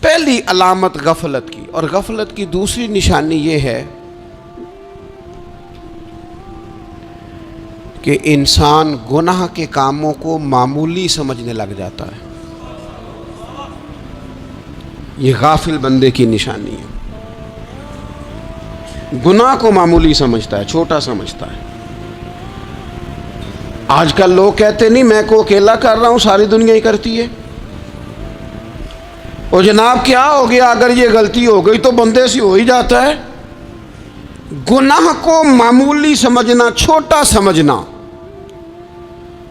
پہلی علامت غفلت کی، اور غفلت کی دوسری نشانی یہ ہے کہ انسان گناہ کے کاموں کو معمولی سمجھنے لگ جاتا ہے۔ یہ غافل بندے کی نشانی ہے، گناہ کو معمولی سمجھتا ہے، چھوٹا سمجھتا ہے۔ آج کل لوگ کہتے نہیں میں کو اکیلا کر رہا ہوں، ساری دنیا ہی کرتی ہے۔ اور جناب کیا ہو گیا، اگر یہ غلطی ہو گئی تو بندے سے ہو ہی جاتا ہے۔ گناہ کو معمولی سمجھنا، چھوٹا سمجھنا،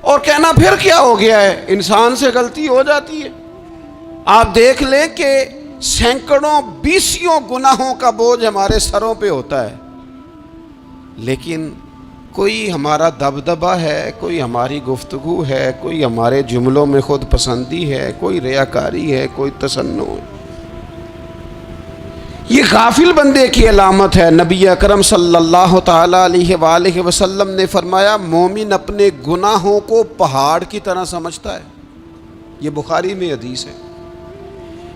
اور کہنا پھر کیا ہو گیا ہے، انسان سے غلطی ہو جاتی ہے۔ آپ دیکھ لیں کہ سینکڑوں بیسیوں گناہوں کا بوجھ ہمارے سروں پہ ہوتا ہے، لیکن کوئی ہمارا دبدبہ ہے، کوئی ہماری گفتگو ہے، کوئی ہمارے جملوں میں خود پسندی ہے، کوئی ریاکاری ہے، کوئی تصنع ہے۔ یہ غافل بندے کی علامت ہے۔ نبی اکرم صلی اللہ تعالی علیہ وآلہ وسلم نے فرمایا مومن اپنے گناہوں کو پہاڑ کی طرح سمجھتا ہے۔ یہ بخاری میں حدیث ہے۔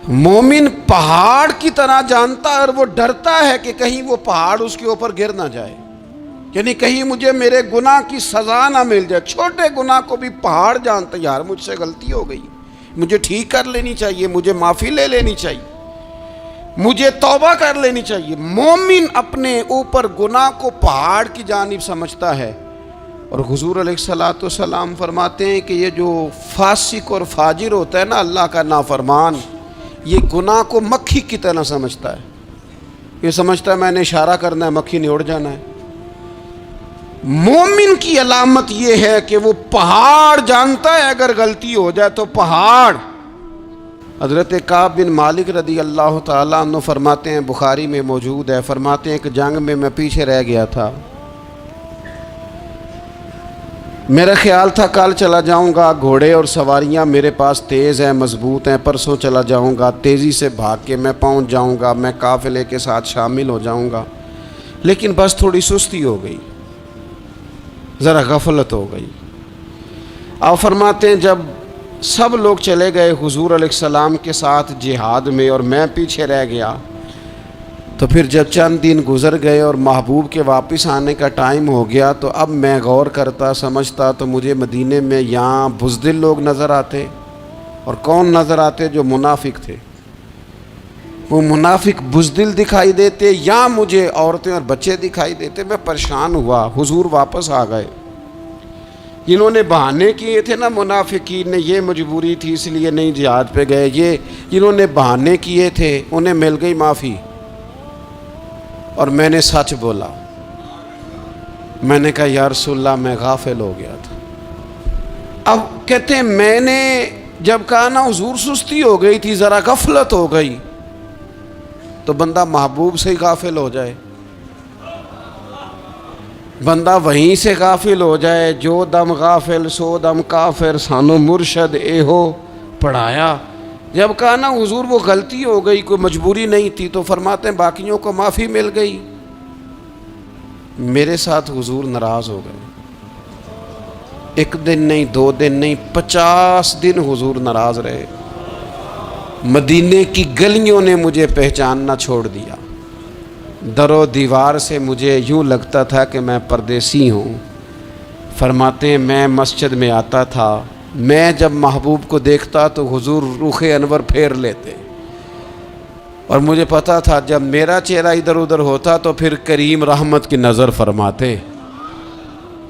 مومن پہاڑ کی طرح جانتا ہے، اور وہ ڈرتا ہے کہ کہیں وہ پہاڑ اس کے اوپر گر نہ جائے، یعنی کہیں مجھے میرے گناہ کی سزا نہ مل جائے۔ چھوٹے گناہ کو بھی پہاڑ جانتا ہے، یار مجھ سے غلطی ہو گئی، مجھے ٹھیک کر لینی چاہیے، مجھے معافی لے لینی چاہیے، مجھے توبہ کر لینی چاہیے۔ مومن اپنے اوپر گناہ کو پہاڑ کی جانب سمجھتا ہے۔ اور حضور علیہ الصلوۃ والسلام فرماتے ہیں کہ یہ جو فاسق اور فاجر ہوتا ہے نا، اللہ کا نافرمان، یہ گناہ کو مکھی کی طرح سمجھتا ہے۔ یہ سمجھتا ہے میں نے اشارہ کرنا ہے، مکھی نے اڑ جانا ہے۔ مومن کی علامت یہ ہے کہ وہ پہاڑ جانتا ہے، اگر غلطی ہو جائے تو پہاڑ۔ حضرت کعب بن مالک رضی اللہ تعالیٰ عنہ فرماتے ہیں، بخاری میں موجود ہے، فرماتے ہیں کہ جنگ میں پیچھے رہ گیا تھا، میرا خیال تھا کل چلا جاؤں گا، گھوڑے اور سواریاں میرے پاس تیز ہیں، مضبوط ہیں، پرسوں چلا جاؤں گا، تیزی سے بھاگ کے میں پہنچ جاؤں گا، میں قافلے کے ساتھ شامل ہو جاؤں گا، لیکن بس تھوڑی سستی ہو گئی، ذرا غفلت ہو گئی۔ آپ فرماتے ہیں جب سب لوگ چلے گئے حضور علیہ السلام کے ساتھ جہاد میں، اور میں پیچھے رہ گیا، تو پھر جب چند دن گزر گئے اور محبوب کے واپس آنے کا ٹائم ہو گیا، تو اب میں غور کرتا سمجھتا تو مجھے مدینے میں یہاں بزدل لوگ نظر آتے، اور کون نظر آتے؟ جو منافق تھے، وہ منافق بزدل دکھائی دیتے، یا مجھے عورتیں اور بچے دکھائی دیتے۔ میں پریشان ہوا۔ حضور واپس آ گئے۔ جنہوں نے بہانے کیے تھے نا منافقین نے، یہ مجبوری تھی اس لیے نہیں جہاد پہ گئے، یہ جنہوں نے بہانے کیے تھے انہیں مل گئی معافی، اور میں نے سچ بولا۔ میں نے کہا یا رسول اللہ میں غافل ہو گیا تھا۔ اب کہتے ہیں میں نے جب کہا نا حضور سستی ہو گئی تھی، ذرا غفلت ہو گئی، تو بندہ محبوب سے ہی غافل ہو جائے، بندہ وہیں سے غافل ہو جائے۔ جو دم غافل سو دم کافر، سانو مرشد اے ہو پڑھایا۔ جب کہا نا حضور وہ غلطی ہو گئی، کوئی مجبوری نہیں تھی، تو فرماتے ہیں باقیوں کو معافی مل گئی، میرے ساتھ حضور ناراض ہو گئے۔ ایک دن نہیں، 2 دن نہیں، 50 دن حضور ناراض رہے۔ مدینے کی گلیوں نے مجھے پہچاننا چھوڑ دیا، در و دیوار سے مجھے یوں لگتا تھا کہ میں پردیسی ہوں۔ فرماتے ہیں میں مسجد میں آتا تھا، میں جب محبوب کو دیکھتا تو حضور رخ انور پھیر لیتے، اور مجھے پتا تھا جب میرا چہرہ ادھر ادھر ہوتا تو پھر کریم رحمت کی نظر فرماتے۔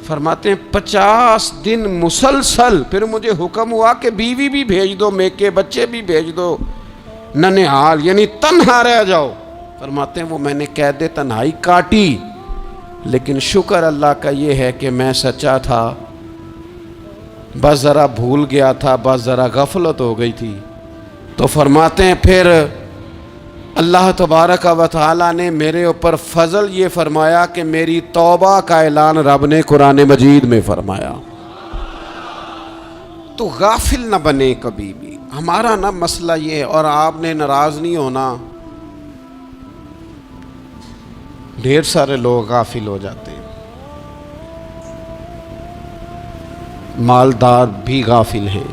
فرماتے ہیں 50 دن مسلسل، پھر مجھے حکم ہوا کہ بیوی بھی بھیج دو، میکے بچے بھی بھیج دو، ننہال یعنی تنہا رہ جاؤ۔ فرماتے ہیں وہ میں نے قید تنہائی کاٹی، لیکن شکر اللہ کا یہ ہے کہ میں سچا تھا، بس ذرا بھول گیا تھا، بس ذرا غفلت ہو گئی تھی۔ تو فرماتے ہیں پھر اللہ تبارک و تعالیٰ نے میرے اوپر فضل یہ فرمایا کہ میری توبہ کا اعلان رب نے قرآن مجید میں فرمایا۔ تو غافل نہ بنے کبھی بھی۔ ہمارا نا مسئلہ یہ ہے، اور آپ نے ناراض نہیں ہونا، ڈھیر سارے لوگ غافل ہو جاتے ہیں، مالدار بھی غافل ہیں،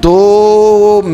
2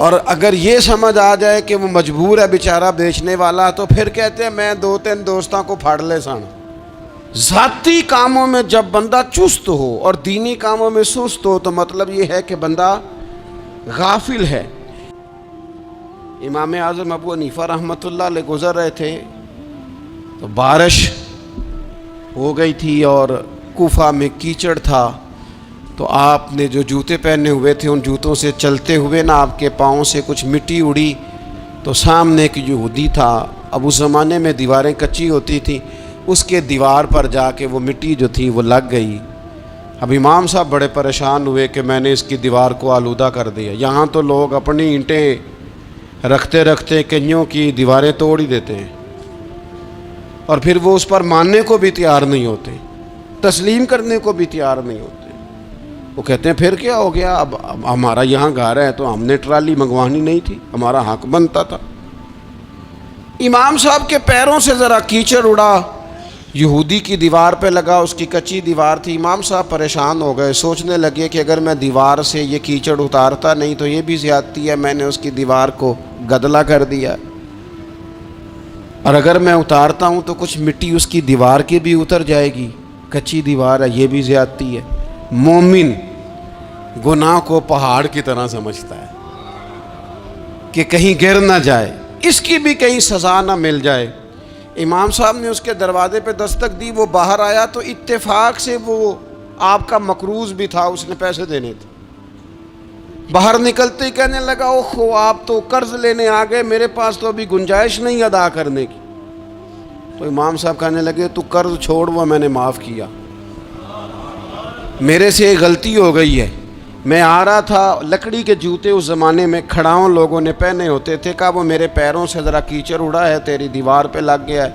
اور اگر یہ سمجھ آ جائے کہ وہ مجبور ہے بیچارہ بیچنے والا، تو پھر کہتے ہیں میں 2-3 دوستوں کو پھاڑ لے سن۔ ذاتی کاموں میں جب بندہ چست ہو اور دینی کاموں میں سست ہو تو مطلب یہ ہے کہ بندہ غافل ہے۔ امام اعظم ابو حنیفہ رحمۃ اللہ علیہ گزر رہے تھے تو بارش ہو گئی تھی اور کوفہ میں کیچڑ تھا، تو آپ نے جو جوتے پہنے ہوئے تھے ان جوتوں سے چلتے ہوئے نا آپ کے پاؤں سے کچھ مٹی اڑی، تو سامنے ایک یہودی تھا، اب اس زمانے میں دیواریں کچی ہوتی تھیں، اس کے دیوار پر جا کے وہ مٹی جو تھی وہ لگ گئی۔ اب امام صاحب بڑے پریشان ہوئے کہ میں نے اس کی دیوار کو آلودہ کر دیا۔ یہاں تو لوگ اپنی اینٹیں رکھتے رکھتے کئیوں کی دیواریں توڑ ہی دیتے ہیں، اور پھر وہ اس پر ماننے کو بھی تیار نہیں ہوتے، تسلیم کرنے کو بھی تیار نہیں ہوتے۔ وہ کہتے ہیں پھر کیا ہو گیا، اب ہمارا یہاں گھر ہے تو ہم نے ٹرالی منگوانی نہیں تھی، ہمارا حق بنتا تھا۔ امام صاحب کے پیروں سے ذرا کیچڑ اڑا، یہودی کی دیوار پہ لگا، اس کی کچی دیوار تھی۔ امام صاحب پریشان ہو گئے، سوچنے لگے کہ اگر میں دیوار سے یہ کیچڑ اتارتا نہیں تو یہ بھی زیادتی ہے، میں نے اس کی دیوار کو گدلا کر دیا، اور اگر میں اتارتا ہوں تو کچھ مٹی اس کی دیوار کی بھی اتر جائے گی، کچی دیوار ہے، یہ بھی زیادتی ہے۔ مومن گناہ کو پہاڑ کی طرح سمجھتا ہے کہ کہیں گر نہ جائے، اس کی بھی کہیں سزا نہ مل جائے۔ امام صاحب نے اس کے دروازے پہ دستک دی، وہ باہر آیا تو اتفاق سے وہ آپ کا مقروض بھی تھا، اس نے پیسے دینے تھے۔ باہر نکلتے ہی کہنے لگا اوہ آپ تو قرض لینے آ گئے، میرے پاس تو ابھی گنجائش نہیں ادا کرنے کی۔ تو امام صاحب کہنے لگے تو قرض چھوڑ، وہ میں نے معاف کیا، میرے سے غلطی ہو گئی ہے، میں آ رہا تھا، لکڑی کے جوتے اس زمانے میں کھڑاؤں لوگوں نے پہنے ہوتے تھے، کہا وہ میرے پیروں سے ذرا کیچڑ اڑا ہے، تیری دیوار پہ لگ گیا ہے۔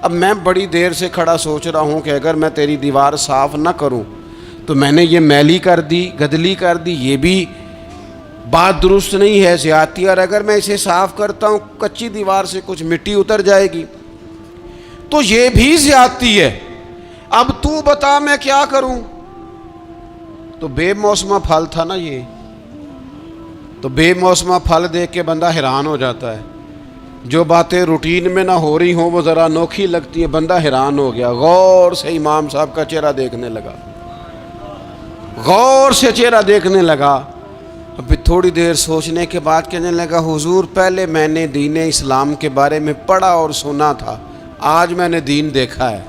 اب میں بڑی دیر سے کھڑا سوچ رہا ہوں کہ اگر میں تیری دیوار صاف نہ کروں تو میں نے یہ میلی کر دی، گدلی کر دی، یہ بھی بات درست نہیں ہے، زیادتی، اور اگر میں اسے صاف کرتا ہوں کچی دیوار سے کچھ مٹی اتر جائے گی تو یہ بھی زیادتی ہے، اب تو بتا میں کیا کروں۔ تو بے موسمہ پھل تھا نا یہ، تو بے موسمہ پھل دیکھ کے بندہ حیران ہو جاتا ہے، جو باتیں روٹین میں نہ ہو رہی ہوں وہ ذرا انوکھی لگتی ہیں، بندہ حیران ہو گیا، غور سے امام صاحب کا چہرہ دیکھنے لگا، غور سے چہرہ دیکھنے لگا۔ اب تھوڑی دیر سوچنے کے بعد کہنے لگا حضور پہلے میں نے دین اسلام کے بارے میں پڑھا اور سنا تھا، آج میں نے دین دیکھا ہے۔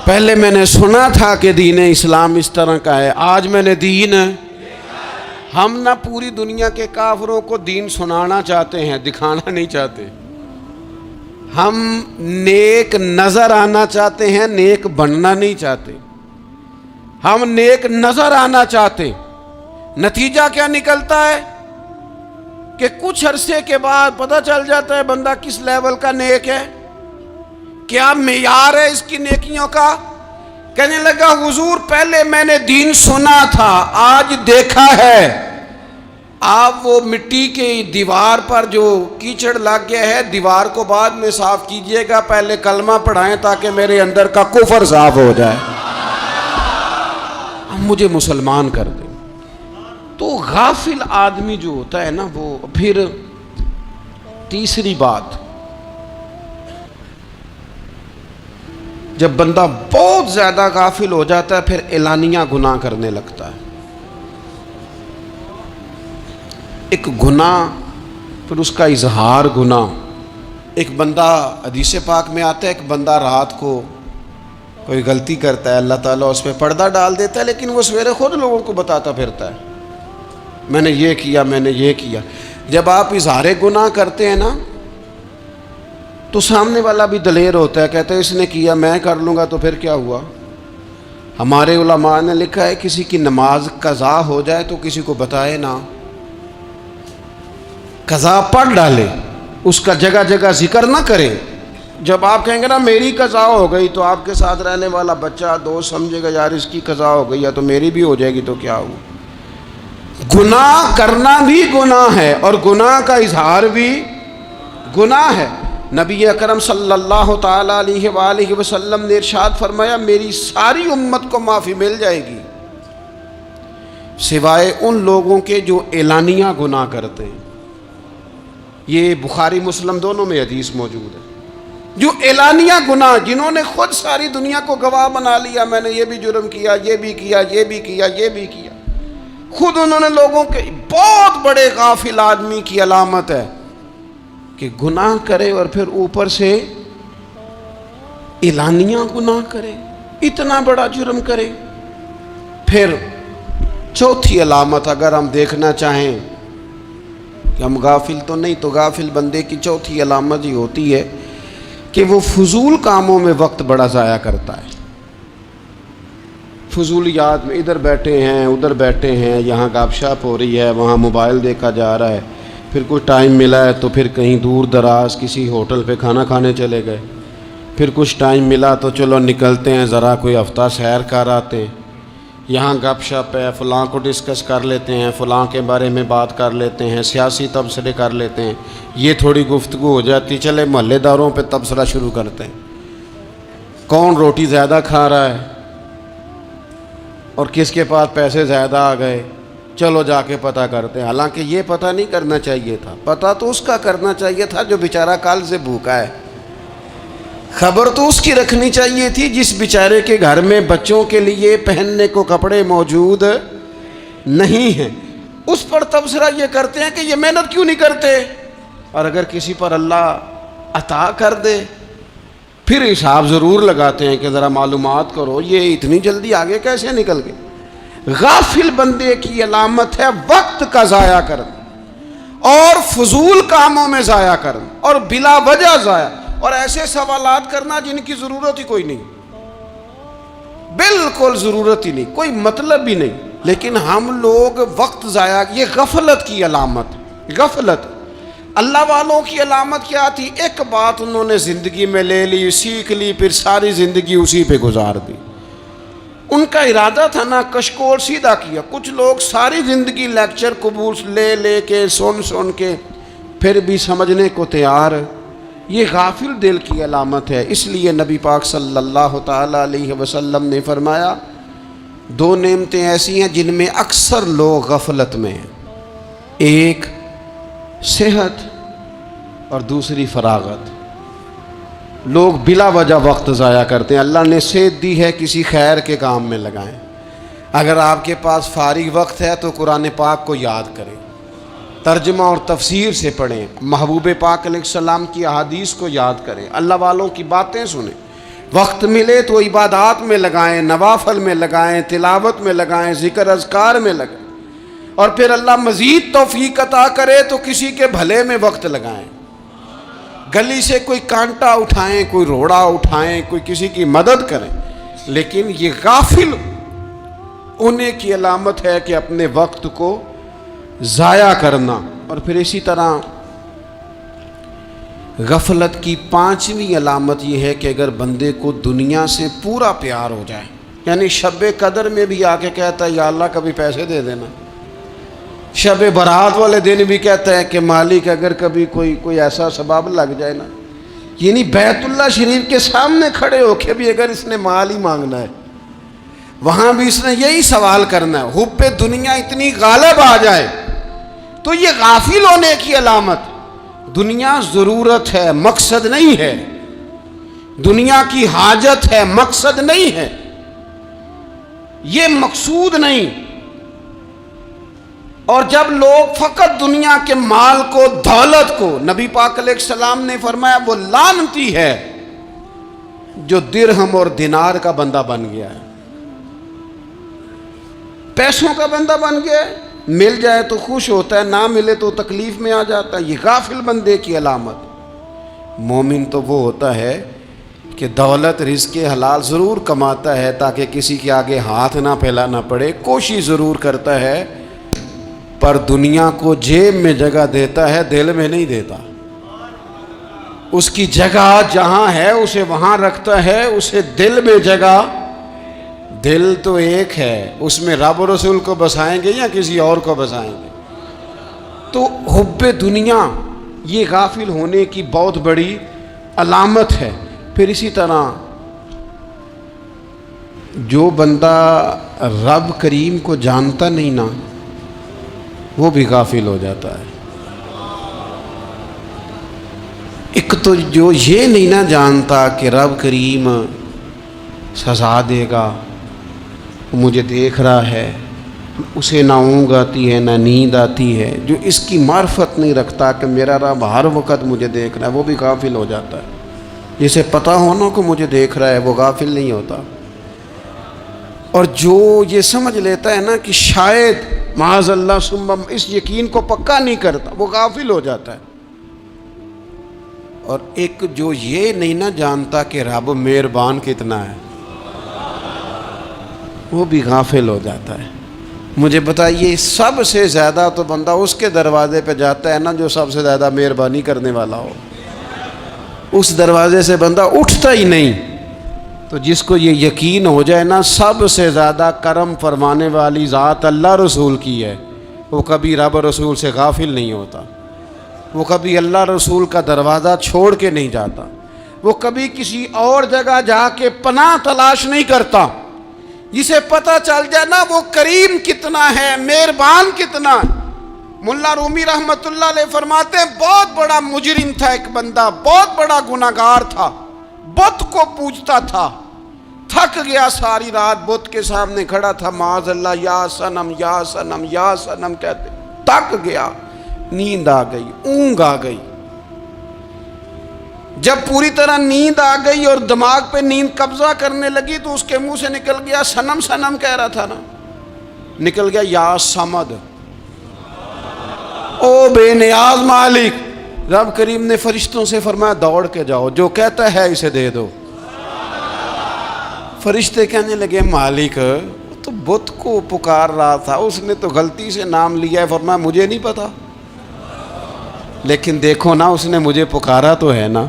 پہلے میں نے سنا تھا کہ دین اسلام اس طرح کا ہے، آج میں نے دین۔ ہم نہ پوری دنیا کے کافروں کو دین سنانا چاہتے ہیں، دکھانا نہیں چاہتے، ہم نیک نظر آنا چاہتے ہیں، نیک بننا نہیں چاہتے، ہم نیک نظر آنا چاہتے۔ نتیجہ کیا نکلتا ہے کہ کچھ عرصے کے بعد پتہ چل جاتا ہے بندہ کس لیول کا نیک ہے، کیا معیار ہے اس کی نیکیوں کا۔ کہنے لگا حضور پہلے میں نے دین سنا تھا، آج دیکھا ہے۔ آپ وہ مٹی کی دیوار پر جو کیچڑ لگ گیا ہے، دیوار کو بعد میں صاف کیجئے گا، پہلے کلمہ پڑھائیں تاکہ میرے اندر کا کفر صاف ہو جائے، مجھے مسلمان کر دیں۔ تو غافل آدمی جو ہوتا ہے نا، وہ پھر تیسری بات، جب بندہ بہت زیادہ غافل ہو جاتا ہے پھر اعلانیہ گناہ کرنے لگتا ہے۔ ایک گناہ پھر اس کا اظہار گناہ۔ ایک بندہ، حدیث پاک میں آتا ہے، ایک بندہ رات کو کوئی غلطی کرتا ہے، اللہ تعالیٰ اس پہ پردہ ڈال دیتا ہے، لیکن وہ سویرے خود لوگوں کو بتاتا پھرتا ہے میں نے یہ کیا، میں نے یہ کیا۔ جب آپ اظہار گناہ کرتے ہیں نا تو سامنے والا بھی دلیر ہوتا ہے، کہتا ہے اس نے کیا میں کر لوں گا تو پھر کیا ہوا۔ ہمارے علماء نے لکھا ہے کسی کی نماز قضا ہو جائے تو کسی کو بتائے نہ، قضا پڑھ ڈالے، اس کا جگہ جگہ ذکر نہ کرے۔ جب آپ کہیں گے نا میری قضا ہو گئی تو آپ کے ساتھ رہنے والا بچہ دوست سمجھے گا یار اس کی قضا ہو گئی ہے تو میری بھی ہو جائے گی تو کیا ہوا۔ گناہ کرنا بھی گناہ ہے اور گناہ کا اظہار بھی گناہ ہے۔ نبی اکرم صلی اللہ تعالیٰ علیہ وآلہ وسلم نے ارشاد فرمایا میری ساری امت کو معافی مل جائے گی سوائے ان لوگوں کے جو اعلانیہ گناہ کرتے ہیں. یہ بخاری مسلم دونوں میں حدیث موجود ہے. جو اعلانیہ گناہ، جنہوں نے خود ساری دنیا کو گواہ بنا لیا، میں نے یہ بھی جرم کیا، یہ بھی کیا، یہ بھی کیا، یہ بھی کیا، خود انہوں نے لوگوں کے، بہت بڑے غافل آدمی کی علامت ہے کہ گناہ کرے اور پھر اوپر سے اعلانیہ گناہ کرے، اتنا بڑا جرم کرے. پھر چوتھی علامت اگر ہم دیکھنا چاہیں کہ ہم غافل تو نہیں، تو غافل بندے کی چوتھی علامت یہ ہوتی ہے کہ وہ فضول کاموں میں وقت بڑا ضائع کرتا ہے. فضولیات میں ادھر بیٹھے ہیں، ادھر بیٹھے ہیں، یہاں گپ شپ ہو رہی ہے، وہاں موبائل دیکھا جا رہا ہے، پھر کچھ ٹائم ملا ہے تو پھر کہیں دور دراز کسی ہوٹل پہ کھانا کھانے چلے گئے، پھر کچھ ٹائم ملا تو چلو نکلتے ہیں ذرا کوئی ہفتہ سیر کر آتے ہیں، یہاں گپ شپ ہے، فلاں کو ڈسکس کر لیتے ہیں، فلاں کے بارے میں بات کر لیتے ہیں، سیاسی تبصرے کر لیتے ہیں، یہ تھوڑی گفتگو ہو جاتی، چلے محلے داروں پہ تبصرہ شروع کرتے ہیں، کون روٹی زیادہ کھا رہا ہے اور کس کے پاس پیسے زیادہ آ گئے، چلو جا کے پتہ کرتے ہیں. حالانکہ یہ پتہ نہیں کرنا چاہیے تھا، پتہ تو اس کا کرنا چاہیے تھا جو بیچارہ کل سے بھوکا ہے. خبر تو اس کی رکھنی چاہیے تھی جس بیچارے کے گھر میں بچوں کے لیے پہننے کو کپڑے موجود نہیں ہیں. اس پر تبصرہ یہ کرتے ہیں کہ یہ محنت کیوں نہیں کرتے، اور اگر کسی پر اللہ عطا کر دے پھر حساب ضرور لگاتے ہیں کہ ذرا معلومات کرو یہ اتنی جلدی آگے کیسے نکل گئے. غافل بندے کی علامت ہے وقت کا ضائع کرنا اور فضول کاموں میں ضائع کرنا اور بلا وجہ ضائع، اور ایسے سوالات کرنا جن کی ضرورت ہی کوئی نہیں، بالکل ضرورت ہی نہیں، کوئی مطلب بھی نہیں. لیکن ہم لوگ وقت ضائع، یہ غفلت کی علامت. غفلت اللہ والوں کی علامت کیا تھی؟ ایک بات انہوں نے زندگی میں لے لی، سیکھ لی، پھر ساری زندگی اسی پہ گزار دی. ان کا ارادہ تھا نا کشکول سیدھا کیا. کچھ لوگ ساری زندگی لیکچر قبول لے لے کے سن کے پھر بھی سمجھنے کو تیار. یہ غافل دل کی علامت ہے. اس لیے نبی پاک صلی اللہ تعالی علیہ وسلم نے فرمایا دو نعمتیں ایسی ہیں جن میں اکثر لوگ غفلت میں ہیں، ایک صحت اور دوسری فراغت. لوگ بلا وجہ وقت ضائع کرتے ہیں. اللہ نے صحت دی ہے، کسی خیر کے کام میں لگائیں. اگر آپ کے پاس فارغ وقت ہے تو قرآن پاک کو یاد کریں، ترجمہ اور تفسیر سے پڑھیں، محبوب پاک علیہ السلام کی احادیث کو یاد کریں، اللہ والوں کی باتیں سنیں. وقت ملے تو عبادات میں لگائیں، نوافل میں لگائیں، تلاوت میں لگائیں، ذکر اذکار میں لگائیں. اور پھر اللہ مزید توفیق عطا کرے تو کسی کے بھلے میں وقت لگائیں. گلی سے کوئی کانٹا اٹھائیں، کوئی روڑا اٹھائیں، کوئی کسی کی مدد کریں. لیکن یہ غافل ہونے کی علامت ہے کہ اپنے وقت کو ضائع کرنا. اور پھر اسی طرح غفلت کی پانچویں علامت یہ ہے کہ اگر بندے کو دنیا سے پورا پیار ہو جائے، یعنی شب قدر میں بھی آ کے کہتا ہے یا اللہ کبھی پیسے دے دینا، شب برات والے دن بھی کہتا ہے کہ مالک اگر کبھی کوئی ایسا سبب لگ جائے نا، یعنی بیت اللہ شریف کے سامنے کھڑے ہو کے بھی اگر اس نے مال ہی مانگنا ہے وہاں بھی اس نے یہی سوال کرنا ہے، حب دنیا اتنی غالب آ جائے تو یہ غافل ہونے کی علامت. دنیا ضرورت ہے، مقصد نہیں ہے. دنیا کی حاجت ہے، مقصد نہیں ہے. یہ مقصود نہیں. اور جب لوگ فقط دنیا کے مال کو، دولت کو، نبی پاک علیہ السلام نے فرمایا وہ لعنتی ہے جو درہم اور دینار کا بندہ بن گیا ہے، پیسوں کا بندہ بن گیا ہے. مل جائے تو خوش ہوتا ہے، نہ ملے تو تکلیف میں آ جاتا ہے. یہ غافل بندے کی علامت. مومن تو وہ ہوتا ہے کہ دولت رزق حلال ضرور کماتا ہے تاکہ کسی کے آگے ہاتھ نہ پھیلانا پڑے، کوشش ضرور کرتا ہے، پر دنیا کو جیب میں جگہ دیتا ہے، دل میں نہیں دیتا. اس کی جگہ جہاں ہے اسے وہاں رکھتا ہے، اسے دل میں جگہ. دل تو ایک ہے، اس میں رب و رسول کو بسائیں گے یا کسی اور کو بسائیں گے. تو حب دنیا یہ غافل ہونے کی بہت بڑی علامت ہے. پھر اسی طرح جو بندہ رب کریم کو جانتا نہیں نا، وہ بھی غافل ہو جاتا ہے۔ ایک تو جو یہ نہیں نہ جانتا کہ رب کریم سزا دے گا، وہ مجھے دیکھ رہا ہے، اسے نہ اونگ آتی ہے نہ نیند آتی ہے، جو اس کی معرفت نہیں رکھتا کہ میرا رب ہر وقت مجھے دیکھ رہا ہے، وہ بھی غافل ہو جاتا ہے۔ جسے پتہ ہونا کہ مجھے دیکھ رہا ہے وہ غافل نہیں ہوتا۔ اور جو یہ سمجھ لیتا ہے نا کہ شاید معاذ اللہ ثم اس یقین کو پکا نہیں کرتا، وہ غافل ہو جاتا ہے۔ اور ایک جو یہ نہیں نہ جانتا کہ رب مہربان کتنا ہے، وہ بھی غافل ہو جاتا ہے۔ مجھے بتائیے سب سے زیادہ تو بندہ اس کے دروازے پہ جاتا ہے نا جو سب سے زیادہ مہربانی کرنے والا ہو، اس دروازے سے بندہ اٹھتا ہی نہیں۔ تو جس کو یہ یقین ہو جائے نا سب سے زیادہ کرم فرمانے والی ذات اللہ رسول کی ہے، وہ کبھی رب رسول سے غافل نہیں ہوتا، وہ کبھی اللہ رسول کا دروازہ چھوڑ کے نہیں جاتا، وہ کبھی کسی اور جگہ جا کے پناہ تلاش نہیں کرتا۔ جسے پتہ چل جائے نا وہ کریم کتنا ہے، مہربان کتنا ہے۔ ملا رومی رحمت اللہ علیہ فرماتے ہیں بہت بڑا مجرم تھا ایک بندہ، بہت بڑا گناہگار تھا، بت کو پوجتا تھا، تھک گیا، ساری رات بت کے سامنے کھڑا تھا، معاذ اللہ یا صنم یا صنم یا صنم کہتے، تھک گیا، نیند آ گئی، اونگ آ گئی۔ جب پوری طرح نیند آ گئی اور دماغ پہ نیند قبضہ کرنے لگی تو اس کے منہ سے نکل گیا، صنم صنم کہہ رہا تھا نا، نکل گیا یا صمد، او بے نیاز مالک۔ رب کریم نے فرشتوں سے فرمایا دوڑ کے جاؤ، جو کہتا ہے اسے دے دو۔ فرشتے کہنے لگے مالک تو بت کو پکار رہا تھا، اس نے تو غلطی سے نام لیا ہے، فرمایا مجھے نہیں پتا، لیکن دیکھو نا اس نے مجھے پکارا تو ہے نا،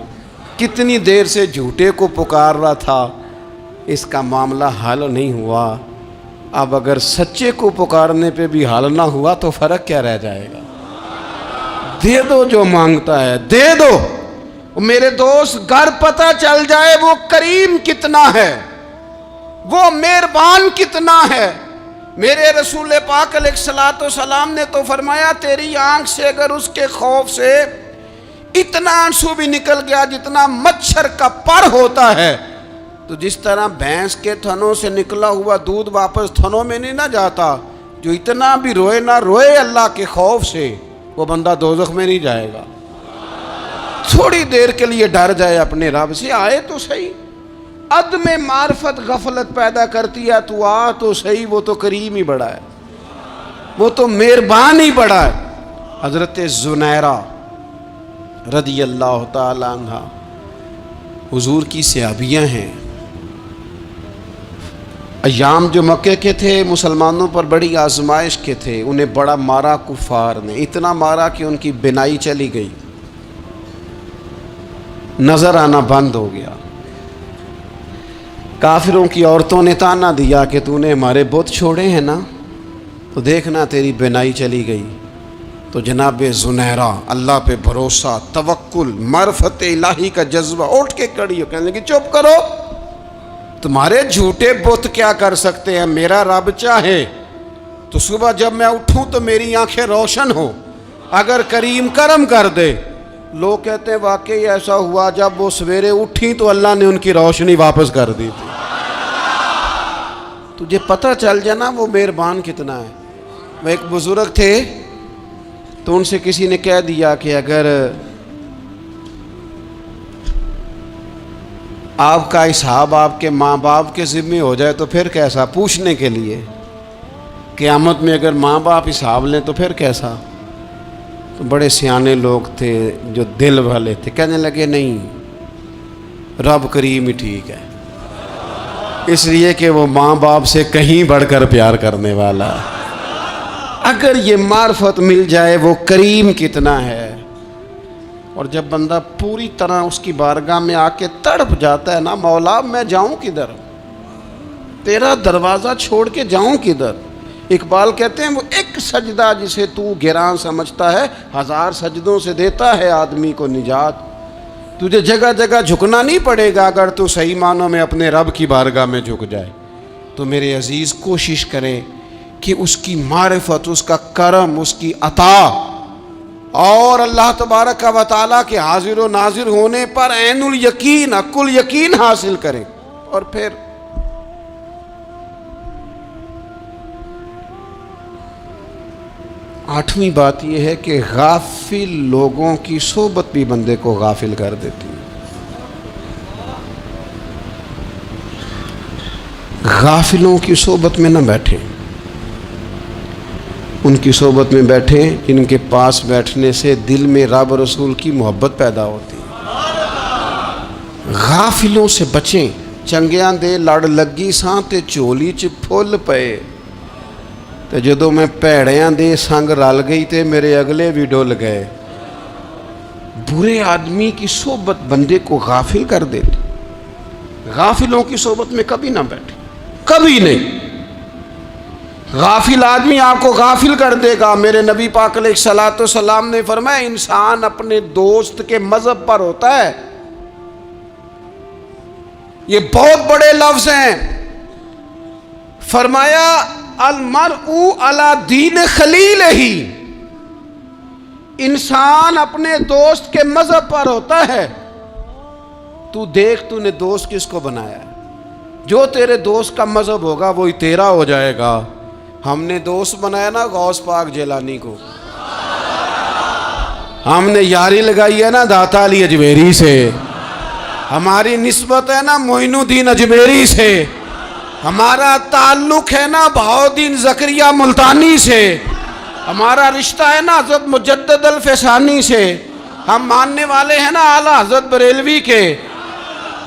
کتنی دیر سے جھوٹے کو پکار رہا تھا، اس کا معاملہ حل نہیں ہوا، اب اگر سچے کو پکارنے پہ بھی حل نہ ہوا تو فرق کیا رہ جائے گا؟ دے دو جو مانگتا ہے، دے دو۔ میرے دوست گھر پتہ چل جائے وہ کریم کتنا ہے، وہ مہربان کتنا ہے۔ میرے رسول پاک علیہ الصلوۃ والسلام نے تو فرمایا تیری آنکھ سے اگر اس کے خوف سے اتنا آنسو بھی نکل گیا جتنا مچھر کا پر ہوتا ہے، تو جس طرح بھینس کے تھنوں سے نکلا ہوا دودھ واپس تھنوں میں نہیں نہ جاتا، جو اتنا بھی روئے نہ روئے اللہ کے خوف سے، وہ بندہ دوزخ میں نہیں جائے گا۔ تھوڑی دیر کے لیے ڈر جائے اپنے رب سے، آئے تو صحیح۔ عدم معرفت غفلت پیدا کرتی ہے، تو آ تو صحیح، وہ تو کریم ہی بڑا ہے، وہ تو مہربان ہی بڑا ہے۔ حضرت زنیرہ رضی اللہ تعالی عنہ حضور کی صحابیہ ہیں۔ ایام جو مکے کے تھے مسلمانوں پر بڑی آزمائش کے تھے، انہیں بڑا مارا کفار نے، اتنا مارا کہ ان کی بینائی چلی گئی، نظر آنا بند ہو گیا۔ کافروں کی عورتوں نے تانا دیا کہ تو نے ہمارے بت چھوڑے ہیں نا، تو دیکھنا تیری بینائی چلی گئی۔ تو جناب زنیرہ اللہ پہ بھروسہ، توکل، معرفت الہی کا جذبہ، اٹھ کے کھڑی ہو، کہنے لگی چپ کرو، تمہارے جھوٹے بت کیا کر سکتے ہیں، میرا رب چاہے تو صبح جب میں اٹھوں تو میری آنکھیں روشن ہو، اگر کریم کرم کر دے۔ لوگ کہتے ہیں واقعی ایسا ہوا، جب وہ سویرے اٹھیں تو اللہ نے ان کی روشنی واپس کر دی تھی۔ تجھے پتہ چل جائے نا وہ مہربان کتنا ہے۔ وہ ایک بزرگ تھے تو ان سے کسی نے کہہ دیا کہ اگر آپ کا حساب آپ کے ماں باپ کے ذمہ ہو جائے تو پھر کیسا، پوچھنے کے لیے قیامت میں اگر ماں باپ حساب لیں تو پھر کیسا۔ تو بڑے سیانے لوگ تھے جو دل والے تھے، کہنے لگے نہیں، رب کریم ہی ٹھیک ہے، اس لیے کہ وہ ماں باپ سے کہیں بڑھ کر پیار کرنے والا ہے۔ اگر یہ معرفت مل جائے وہ کریم کتنا ہے، اور جب بندہ پوری طرح اس کی بارگاہ میں آ کے تڑپ جاتا ہے نا، مولا میں جاؤں کدھر، تیرا دروازہ چھوڑ کے جاؤں کدھر۔ اقبال کہتے ہیں وہ ایک سجدہ جسے تو گراں سمجھتا ہے، 1000 سجدوں سے دیتا ہے آدمی کو نجات۔ تجھے جگہ جگہ جھکنا نہیں پڑے گا اگر تو صحیح معنوں میں اپنے رب کی بارگاہ میں جھک جائے۔ تو میرے عزیز کوشش کریں کہ اس کی معرفت، اس کا کرم، اس کی عطا اور اللہ تبارک و تعالیٰ کے حاضر و ناظر ہونے پر عین الیقین، حق الیقین حاصل کریں. اور پھر آٹھویں بات یہ ہے کہ غافل لوگوں کی صحبت بھی بندے کو غافل کر دیتی ہے. غافلوں کی صحبت میں نہ بیٹھیں، ان کی صحبت میں بیٹھیں جن کے پاس بیٹھنے سے دل میں رب رسول کی محبت پیدا ہوتی ہے. غافلوں سے بچیں. چنگیاں دے لڑ لگی ساں تے چولی چ پھل پئے، تے جدوں میں پیڑیاں دے سنگ رل گئی تے میرے اگلے بھی ڈول گئے. برے آدمی کی صحبت بندے کو غافل کر دیتی. غافلوں کی صحبت میں کبھی نہ بیٹھے، کبھی نہیں. غافل آدمی آپ کو غافل کر دے گا. میرے نبی پاک علیہ الصلوۃ والسلام نے فرمایا انسان اپنے دوست کے مذہب پر ہوتا ہے. یہ بہت بڑے لفظ ہیں. فرمایا المرء علی دین خلیلہ، انسان اپنے دوست کے مذہب پر ہوتا ہے. تو دیکھ تو نے دوست کس کو بنایا ہے. جو تیرے دوست کا مذہب ہوگا وہی تیرا ہو جائے گا. ہم نے دوست بنایا نا غوث پاک جیلانی کو، ہم نے یاری لگائی ہے نا داتا علی اجمیری سے، ہماری نسبت ہے نا معین الدین اجمیری سے، ہمارا تعلق ہے نا بہاؤالدین زکریا ملتانی سے، ہمارا رشتہ ہے نا حضرت مجدد الفسانی سے، ہم ماننے والے ہیں نا اعلیٰ حضرت بریلوی کے.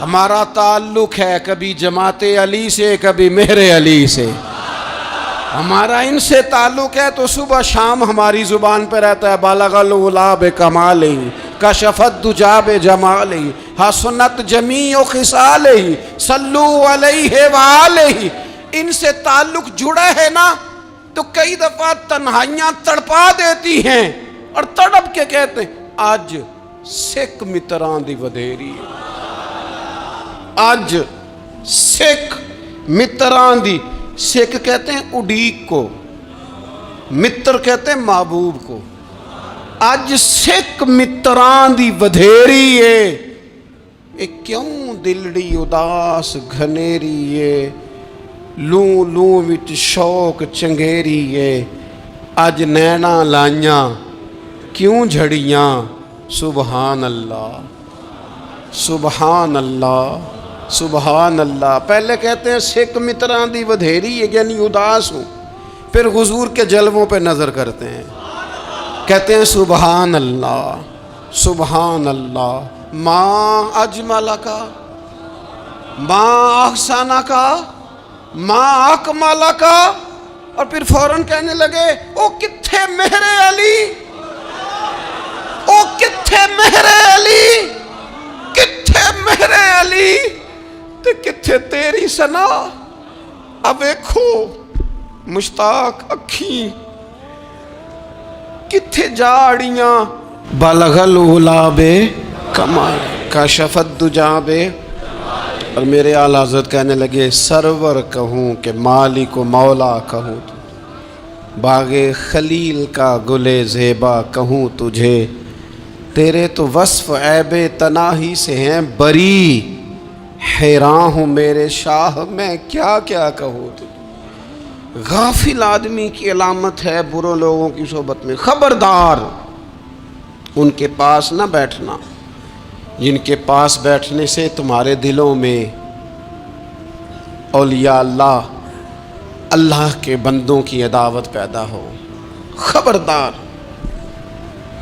ہمارا تعلق ہے کبھی جماعت علی سے، کبھی مہر علی سے. ہمارا ان سے تعلق ہے تو صبح شام ہماری زبان پہ رہتا ہے بالغ العلا بکمالہ، کشف الدجی بجمالہ، حسنت جمیع خصالہ، صلو علیہ وآلہ. ان سے تعلق جڑا ہے نا تو کئی دفعہ تنہائیاں تڑپا دیتی ہیں اور تڑپ کے کہتے ہیں اج سکھ متراں دی ودھیری ہے. اج سکھ متراں دی، سکھ کہتے ہیں اڈیق کو، متر کہتے ہیں محبوب کو. اج سکھ متراں دی ودھیری ہے، اے کیوں دلڑی اداس گھنیری ہے، لوں لوں وچ شوق چنگیری ہے. اج نینا لائیاں کیوں جھڑیاں، سبحان اللہ سبحان اللہ سبحان اللہ. پہلے کہتے ہیں سکھ متران دی ودھیری ہے یعنی اداس ہوں، پھر حضور کے جلووں پہ نظر کرتے ہیں، کہتے ہیں سبحان اللہ سبحان اللہ. ماں اجمل کا، ماں احسن کا، ماں اکمل کا. اور پھر فوراً کہنے لگے او کتھے مہر علی، او کتھے مہر علی، کتھے مہر علی تے کتھے تیری سنا. اب دیکھو مشتاق اکھیں کتھے جاڑیاں، بالغ العلا بے کمال، کشف الدجی بے. اور میرے اعلیٰ حضرت کہنے لگے سرور کہوں کہ مالک و مولا کہوں، باغ خلیل کا گلے زیبا کہوں تجھے، تیرے تو وصف عیب تناہی سے ہیں بری، حیران ہوں میرے شاہ میں کیا کیا کہوں تجھے. غافل آدمی کی علامت ہے برے لوگوں کی صحبت میں. خبردار ان کے پاس نہ بیٹھنا جن کے پاس بیٹھنے سے تمہارے دلوں میں اولیاء اللہ، اللہ کے بندوں کی عداوت پیدا ہو. خبردار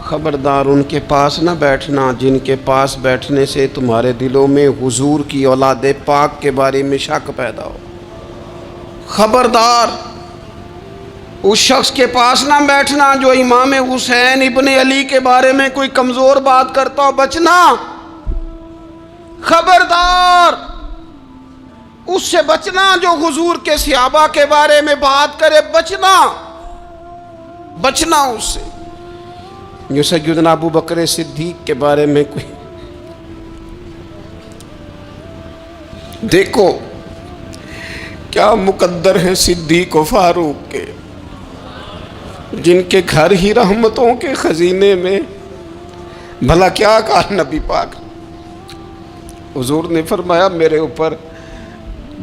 خبردار ان کے پاس نہ بیٹھنا جن کے پاس بیٹھنے سے تمہارے دلوں میں حضور کی اولاد پاک کے بارے میں شک پیدا ہو. خبردار اس شخص کے پاس نہ بیٹھنا جو امام حسین ابن علی کے بارے میں کوئی کمزور بات کرتا ہو، بچنا. خبردار اس سے بچنا جو حضور کے صحابہ کے بارے میں بات کرے، بچنا بچنا اس سے. جو سیدنا ابو بکر صدیق کے بارے میں کوئی دیکھو کیا مقدر ہیں صدیق و فاروق کے، جن کے گھر ہی رحمتوں کے خزینے میں۔ بھلا کیا کہا نبی پاک، حضور نے فرمایا میرے اوپر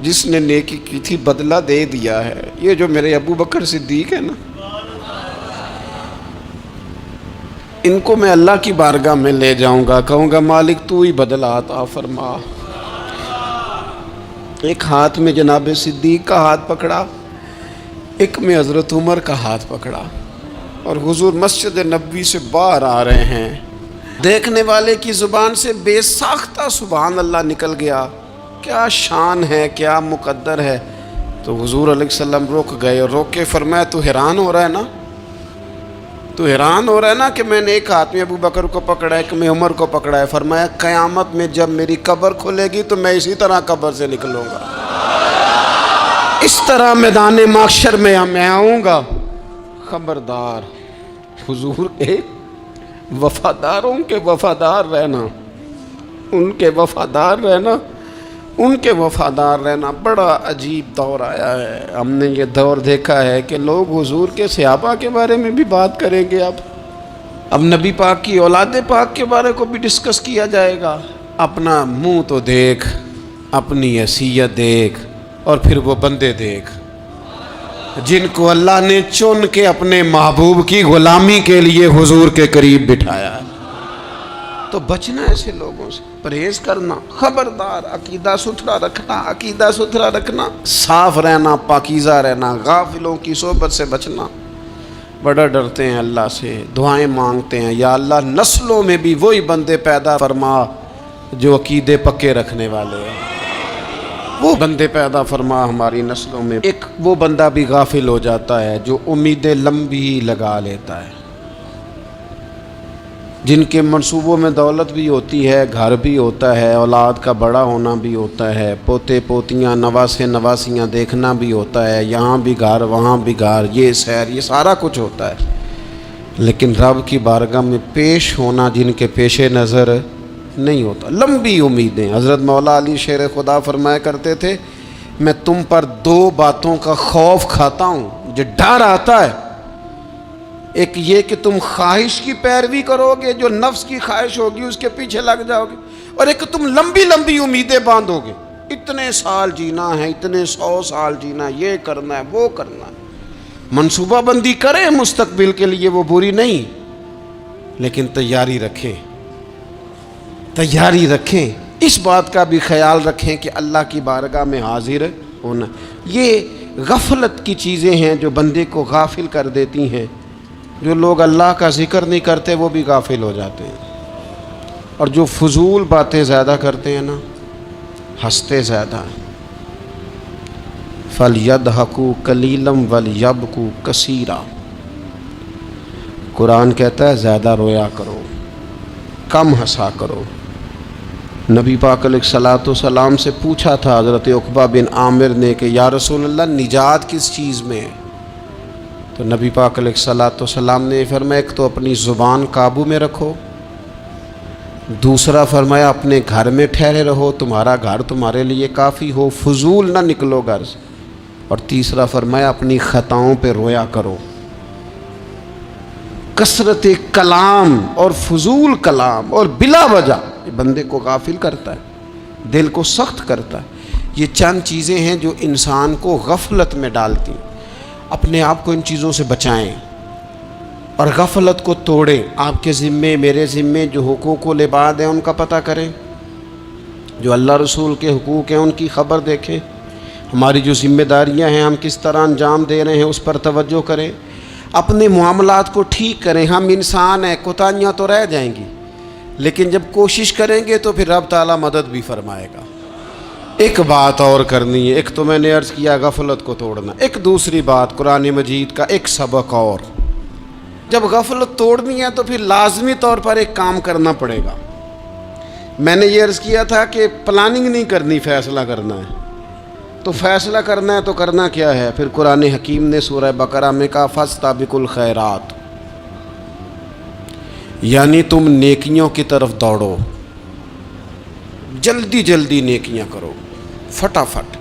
جس نے نیکی کی تھی بدلہ دے دیا ہے۔ یہ جو میرے ابو بکر صدیق ہے نا، ان کو میں اللہ کی بارگاہ میں لے جاؤں گا، کہوں گا مالک تو ہی بدلہ عطا فرما۔ ایک ہاتھ میں جناب صدیق کا ہاتھ پکڑا، ایک میں حضرت عمر کا ہاتھ پکڑا، اور حضور مسجد نبوی سے باہر آ رہے ہیں۔ دیکھنے والے کی زبان سے بے ساختہ سبحان اللہ نکل گیا۔ کیا شان ہے، کیا مقدر ہے۔ تو حضور علیہ السلام رک گئے، اور روک کے فرمایا تو حیران ہو رہا ہے نا، تو حیران ہو رہا ہے نا کہ میں نے ایک ہاتھ میں ابو بکر کو پکڑا ہے، ایک میں عمر کو پکڑا ہے۔ فرمایا قیامت میں جب میری قبر کھلے گی تو میں اسی طرح قبر سے نکلوں گا، اس طرح میدان محشر میں میں آؤں گا۔ خبردار، حضور کے وفاداروں کے وفادار رہنا، ان کے وفادار رہنا، ان کے وفادار رہنا۔ بڑا عجیب دور آیا ہے، ہم نے یہ دور دیکھا ہے کہ لوگ حضور کے صحابہ کے بارے میں بھی بات کریں گے، اب نبی پاک کی اولاد پاک کے بارے کو بھی ڈسکس کیا جائے گا۔ اپنا منہ تو دیکھ، اپنی حیثیت دیکھ، اور پھر وہ بندے دیکھ جن کو اللہ نے چن کے اپنے محبوب کی غلامی کے لیے حضور کے قریب بٹھایا۔ تو بچنا ایسے لوگوں سے، پرہیز کرنا، خبردار، عقیدہ ستھرا رکھنا، عقیدہ ستھرا رکھنا، صاف رہنا، پاکیزہ رہنا، غافلوں کی صحبت سے بچنا۔ بڑا ڈرتے ہیں اللہ سے، دعائیں مانگتے ہیں، یا اللہ نسلوں میں بھی وہی بندے پیدا فرما جو عقیدے پکے رکھنے والے ہیں، وہ بندے پیدا فرما ہماری نسلوں میں۔ ایک وہ بندہ بھی غافل ہو جاتا ہے جو امیدیں لمبی لگا لیتا ہے، جن کے منصوبوں میں دولت بھی ہوتی ہے، گھر بھی ہوتا ہے، اولاد کا بڑا ہونا بھی ہوتا ہے، پوتے پوتیاں نواسے نواسیاں دیکھنا بھی ہوتا ہے، یہاں بھی گھر وہاں بھی گھر، یہ سیر، یہ سارا کچھ ہوتا ہے، لیکن رب کی بارگاہ میں پیش ہونا جن کے پیش نظر نہیں ہوتا۔ لمبی امیدیں۔ حضرت مولا علی شیر خدا فرمایا کرتے تھے میں تم پر دو باتوں کا خوف کھاتا ہوں، جو ڈر آتا ہے، ایک یہ کہ تم خواہش کی پیروی کرو گے، جو نفس کی خواہش ہوگی اس کے پیچھے لگ جاؤ گے، اور ایک تم لمبی لمبی امیدیں باندھو گے، اتنے سال جینا ہے، اتنے 100 سال جینا، یہ کرنا ہے، وہ کرنا ہے۔ منصوبہ بندی کریں مستقبل کے لیے، وہ بری نہیں، لیکن تیاری رکھیں، تیاری رکھیں، اس بات کا بھی خیال رکھیں کہ اللہ کی بارگاہ میں حاضر ہونا۔ یہ غفلت کی چیزیں ہیں جو بندے کو غافل کر دیتی ہیں۔ جو لوگ اللہ کا ذکر نہیں کرتے وہ بھی غافل ہو جاتے ہیں، اور جو فضول باتیں زیادہ کرتے ہیں نا، ہنستے زیادہ ہیں۔ فَلْيَضْحَكُوا قَلِيلًا وَلْيَبْكُوا كَثِيرًا۔ قرآن کہتا ہے زیادہ رویا کرو، کم ہنسا کرو۔ نبی پاک علیہ الصلوۃ والسلام سے پوچھا تھا حضرت عقبہ بن عامر نے کہ یا رسول اللہ نجات کس چیز میں ہے؟ تو نبی پاک علیہ الصلوۃ والسلام نے فرمایا ایک تو اپنی زبان قابو میں رکھو، دوسرا فرمایا اپنے گھر میں ٹھہرے رہو، تمہارا گھر تمہارے لیے کافی ہو، فضول نہ نکلو گھر سے، اور تیسرا فرمایا اپنی خطاؤں پہ رویا کرو۔ کثرت کلام اور فضول کلام اور بلا وجہ یہ بندے کو غافل کرتا ہے، دل کو سخت کرتا ہے۔ یہ چند چیزیں ہیں جو انسان کو غفلت میں ڈالتی ہیں۔ اپنے آپ کو ان چیزوں سے بچائیں اور غفلت کو توڑیں۔ آپ کے ذمے، میرے ذمے جو حقوق و العباد ہیں ان کا پتہ کریں، جو اللہ رسول کے حقوق ہیں ان کی خبر دیکھیں، ہماری جو ذمہ داریاں ہیں ہم کس طرح انجام دے رہے ہیں اس پر توجہ کریں، اپنے معاملات کو ٹھیک کریں۔ ہم انسان ہیں، کوتاہیاں تو رہ جائیں گی، لیکن جب کوشش کریں گے تو پھر رب تعالیٰ مدد بھی فرمائے گا۔ ایک بات اور کرنی ہے، ایک تو میں نے عرض کیا غفلت کو توڑنا، ایک دوسری بات قرآن مجید کا ایک سبق اور، جب غفلت توڑنی ہے تو پھر لازمی طور پر ایک کام کرنا پڑے گا۔ میں نے یہ عرض کیا تھا کہ پلاننگ نہیں کرنی، فیصلہ کرنا ہے۔ تو فیصلہ کرنا ہے تو کرنا کیا ہے؟ پھر قرآن حکیم نے سورہ بقرہ میں کہا فاستبقوا الخیرات، یعنی تم نیکیوں کی طرف دوڑو، جلدی جلدی نیکیاں کرو، فٹافٹ۔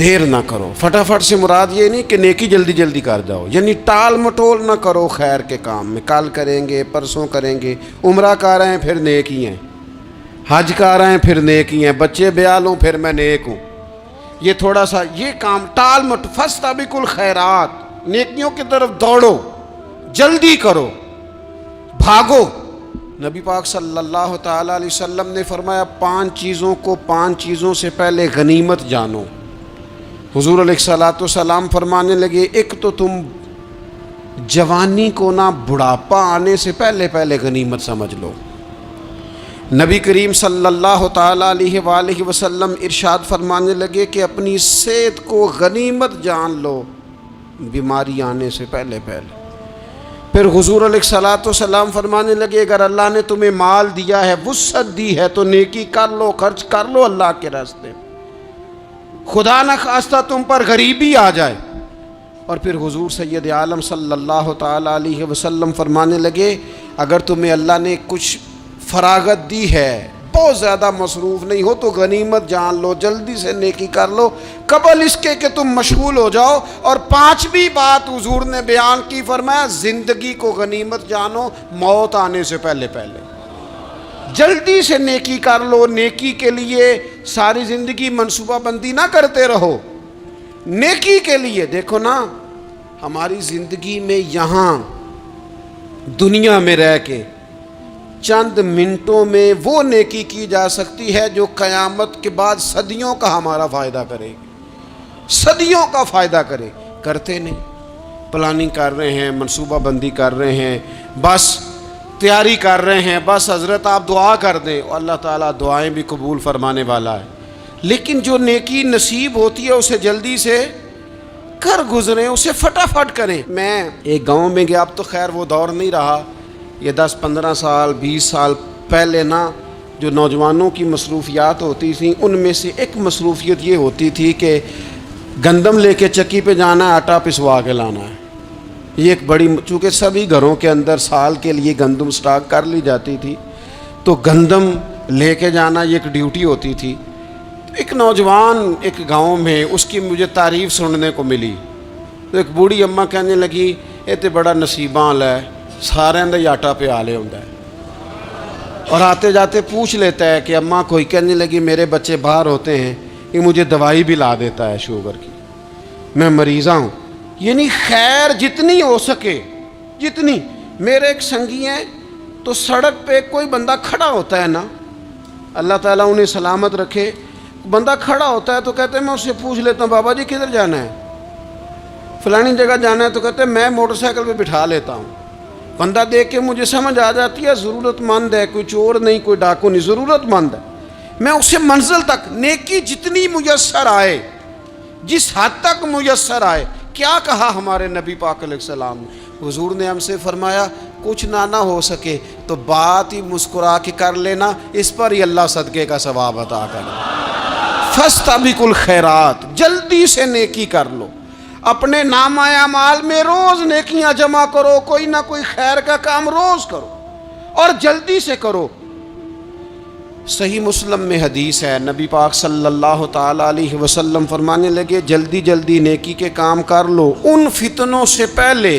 دیر نہ کرو. فٹافٹ سے مراد یہ نہیں کہ نیکی جلدی جلدی کر جاؤ، یعنی ٹال مٹول نہ کرو خیر کے کام میں. کل کریں گے، پرسوں کریں گے. عمرہ کر رہے ہیں پھر نیکی ہیں، حج کر رہے ہیں پھر نیکی ہیں، بچے بیال ہوں پھر میں نیک ہوں. یہ تھوڑا سا یہ کام ٹال مٹ. فاستبقوا الخیرات، نیکیوں کی طرف دوڑو، جلدی کرو، بھاگو. نبی پاک صلی اللہ تعالیٰ علیہ وسلم نے فرمایا 5 چیزوں کو 5 چیزوں سے پہلے غنیمت جانو. حضور علیہ الصلوۃ والسلام فرمانے لگے ایک تو تم جوانی کو نہ بڑھاپا آنے سے پہلے پہلے غنیمت سمجھ لو. نبی کریم صلی اللہ تعالیٰ علیہ وآلہ وسلم ارشاد فرمانے لگے کہ اپنی صحت کو غنیمت جان لو بیماری آنے سے پہلے پہلے. پھر حضور علیہ الصلوۃ والسلام فرمانے لگے اگر اللہ نے تمہیں مال دیا ہے، وسعت دی ہے، تو نیکی کر لو، خرچ کر لو اللہ کے راستے میں. خدا نہ خواستہ تم پر غریبی آ جائے. اور پھر حضور سید عالم صلی اللہ تعالیٰ علیہ وسلم فرمانے لگے اگر تمہیں اللہ نے کچھ فراغت دی ہے، بہت زیادہ مصروف نہیں ہو، تو غنیمت جان لو، جلدی سے نیکی کر لو قبل اس کے کہ تم مشغول ہو جاؤ. اور 5ویں بات حضور نے بیان کی، فرمایا زندگی کو غنیمت جانو موت آنے سے پہلے پہلے. جلدی سے نیکی کر لو. نیکی کے لیے ساری زندگی منصوبہ بندی نہ کرتے رہو. نیکی کے لیے دیکھو نا، ہماری زندگی میں یہاں دنیا میں رہ کے چند منٹوں میں وہ نیکی کی جا سکتی ہے جو قیامت کے بعد صدیوں کا ہمارا فائدہ کرے گی، صدیوں کا فائدہ کرے. کرتے نہیں. پلاننگ کر رہے ہیں، منصوبہ بندی کر رہے ہیں، بس تیاری کر رہے ہیں، بس حضرت آپ دعا کر دیں، اللہ تعالیٰ دعائیں بھی قبول فرمانے والا ہے. لیکن جو نیکی نصیب ہوتی ہے اسے جلدی سے کر گزریں، اسے فٹافٹ کریں. میں ایک گاؤں میں گیا، اب تو خیر وہ دور نہیں رہا، یہ 10-15 سال 20 سال پہلے نا جو نوجوانوں کی مصروفیات ہوتی تھیں ان میں سے ایک مصروفیت یہ ہوتی تھی کہ گندم لے کے چکی پہ جانا ہے، آٹا پسوا کے لانا ہے. یہ ایک بڑی، چونکہ سبھی گھروں کے اندر سال کے لیے گندم سٹاک کر لی جاتی تھی، تو گندم لے کے جانا یہ ایک ڈیوٹی ہوتی تھی. ایک نوجوان ایک گاؤں میں، اس کی مجھے تعریف سننے کو ملی. تو ایک بوڑھی اماں کہنے لگی یہ تو بڑا نصیباں ہے، سارے اندر آٹا پہ آلے ہوتا ہے. اور آتے جاتے پوچھ لیتا ہے کہ اماں کوئی، کہنے لگی میرے بچے باہر ہوتے ہیں، یہ مجھے دوائی بھی لا دیتا ہے شوگر کی، میں مریضہ ہوں. یعنی خیر جتنی ہو سکے جتنی. میرے ایک سنگی ہیں تو سڑک پہ کوئی بندہ کھڑا ہوتا ہے نا، اللہ تعالیٰ انہیں سلامت رکھے، بندہ کھڑا ہوتا ہے تو کہتے ہیں میں اس سے پوچھ لیتا ہوں بابا جی کدھر جانا ہے، فلانی جگہ جانا ہے، تو کہتے ہیں میں موٹر سائیکل پہ بٹھا لیتا ہوں. بندہ دیکھ کے مجھے سمجھ آ جاتی ہے ضرورت مند ہے، کوئی چور نہیں، کوئی ڈاکو نہیں، ضرورت مند ہے. میں اسے منزل تک نیکی جتنی میسر آئے، جس حد تک میسر آئے. کیا کہا ہمارے نبی پاک علیہ السلام نے؟ حضور نے ہم سے فرمایا کچھ نہ ہو سکے تو بات ہی مسکرا کے کر لینا، اس پر ہی اللہ صدقے کا ثواب عطا کرے. فاستبقوا الخیرات، جلدی سے نیکی کر لو. اپنے نامہ اعمال میں روز نیکیاں جمع کرو، کوئی نہ کوئی خیر کا کام روز کرو اور جلدی سے کرو. صحیح مسلم میں حدیث ہے، نبی پاک صلی اللہ تعالیٰ علیہ وسلم فرمانے لگے جلدی جلدی نیکی کے کام کر لو ان فتنوں سے پہلے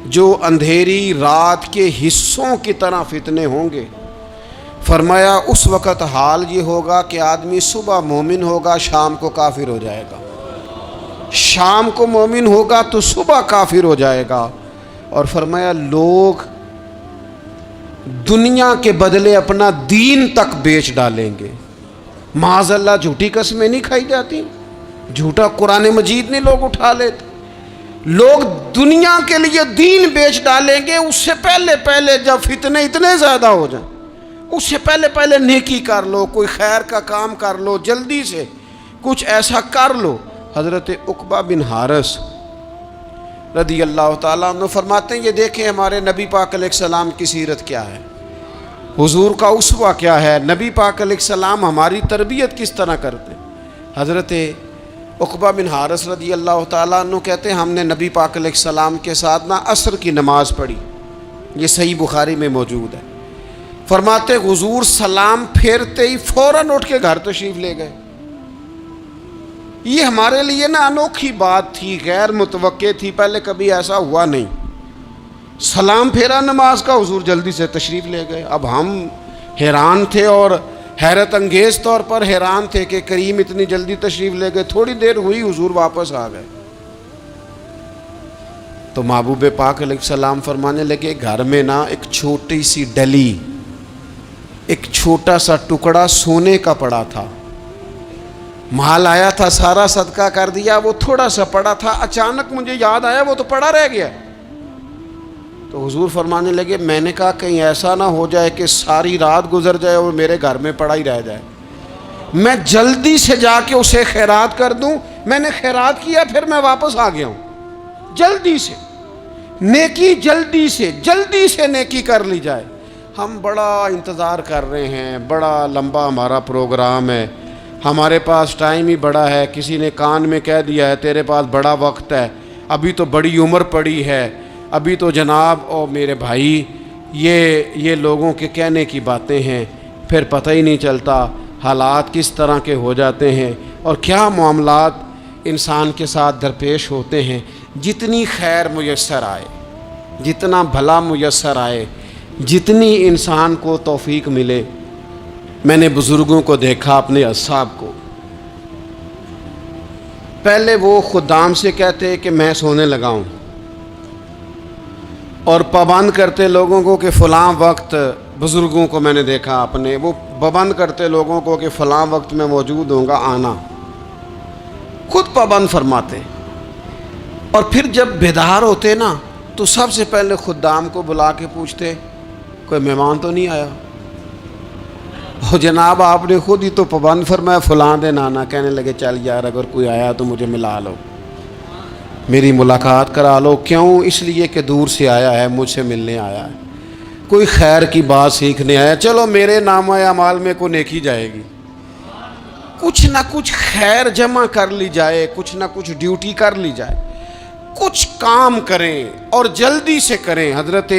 جو اندھیری رات کے حصوں کی طرح فتنے ہوں گے. فرمایا اس وقت حال یہ ہوگا کہ آدمی صبح مومن ہوگا، شام کو کافر ہو جائے گا، شام کو مومن ہوگا تو صبح کافر ہو جائے گا. اور فرمایا لوگ دنیا کے بدلے اپنا دین تک بیچ ڈالیں گے. معاذ اللہ جھوٹی قسمیں نہیں کھائی جاتی، جھوٹا قرآن مجید نہیں لوگ اٹھا لیتے. لوگ دنیا کے لیے دین بیچ ڈالیں گے. اس سے پہلے جب فتنے اتنے زیادہ ہو جائیں، اس سے پہلے نیکی کر لو، کوئی خیر کا کام کر لو، جلدی سے کچھ ایسا کر لو. حضرت عقبہ بن حارث رضی اللہ تعالیٰ عنہ فرماتے ہیں یہ دیکھیں ہمارے نبی پاک علیہ السلام کی سیرت کیا ہے، حضور کا اسوہ کیا ہے، نبی پاک علیہ السلام ہماری تربیت کس طرح کرتے ہیں. حضرت عقبہ بن حارث رضی اللہ تعالیٰ عنہ کہتے ہیں ہم نے نبی پاک علیہ السلام کے ساتھ عصر کی نماز پڑھی، یہ صحیح بخاری میں موجود ہے. فرماتے حضور سلام پھیرتے ہی فوراً اٹھ کے گھر تشریف لے گئے. یہ ہمارے لیے نا انوکھی بات تھی، غیر متوقع تھی، پہلے کبھی ایسا ہوا نہیں۔ سلام پھیرا نماز کا، حضور جلدی سے تشریف لے گئے۔ اب ہم حیران تھے، اور حیرت انگیز طور پر حیران تھے کہ کریم اتنی جلدی تشریف لے گئے۔ تھوڑی دیر ہوئی حضور واپس آ گئے، تو محبوب پاک علیہ السلام فرمانے لگے گھر میں نا ایک چھوٹی سی ڈلی، ایک چھوٹا سا ٹکڑا سونے کا پڑا تھا، مال آیا تھا سارا صدقہ کر دیا، وہ تھوڑا سا پڑا تھا، اچانک مجھے یاد آیا وہ تو پڑا رہ گیا۔ تو حضور فرمانے لگے میں نے کہا کہیں ایسا نہ ہو جائے کہ ساری رات گزر جائے اور میرے گھر میں پڑا ہی رہ جائے، میں جلدی سے جا کے اسے خیرات کر دوں۔ میں نے خیرات کیا، پھر میں واپس آ گیا ہوں۔ جلدی سے نیکی، جلدی سے نیکی کر لی جائے۔ ہم بڑا انتظار کر رہے ہیں، بڑا لمبا ہمارا پروگرام ہے، ہمارے پاس ٹائم ہی بڑا ہے۔ کسی نے کان میں کہہ دیا ہے تیرے پاس بڑا وقت ہے، ابھی تو بڑی عمر پڑی ہے، ابھی تو جناب او میرے بھائی یہ لوگوں کے کہنے کی باتیں ہیں، پھر پتہ ہی نہیں چلتا حالات کس طرح کے ہو جاتے ہیں اور کیا معاملات انسان کے ساتھ درپیش ہوتے ہیں۔ جتنی خیر میسر آئے، جتنا بھلا میسر آئے، جتنی انسان کو توفیق ملے۔ میں نے بزرگوں کو دیکھا، اپنے اصحاب کو، پہلے وہ خدام سے کہتے کہ میں سونے لگا ہوں، اور پابند کرتے لوگوں کو کہ فلاں وقت، بزرگوں کو میں نے دیکھا اپنے، وہ پابند کرتے لوگوں کو کہ فلاں وقت میں موجود ہوں گا، آنا، خود پابند فرماتے۔ اور پھر جب بیدار ہوتے نا تو سب سے پہلے خدام کو بلا کے پوچھتے کوئی مہمان تو نہیں آیا؟ اور جناب آپ نے خود ہی تو پابند فرمایا فلاں دن آنا۔ کہنے لگے چل یار اگر کوئی آیا تو مجھے ملا لو، میری ملاقات کرا لو۔ کیوں؟ اس لیے کہ دور سے آیا ہے، مجھ سے ملنے آیا ہے، کوئی خیر کی بات سیکھنے آیا، چلو میرے نامہ اعمال میں کوئی نیکی جائے گی، کچھ نہ کچھ خیر جمع کر لی جائے، کچھ نہ کچھ ڈیوٹی کر لی جائے، کچھ کام کریں اور جلدی سے کریں۔ حضرت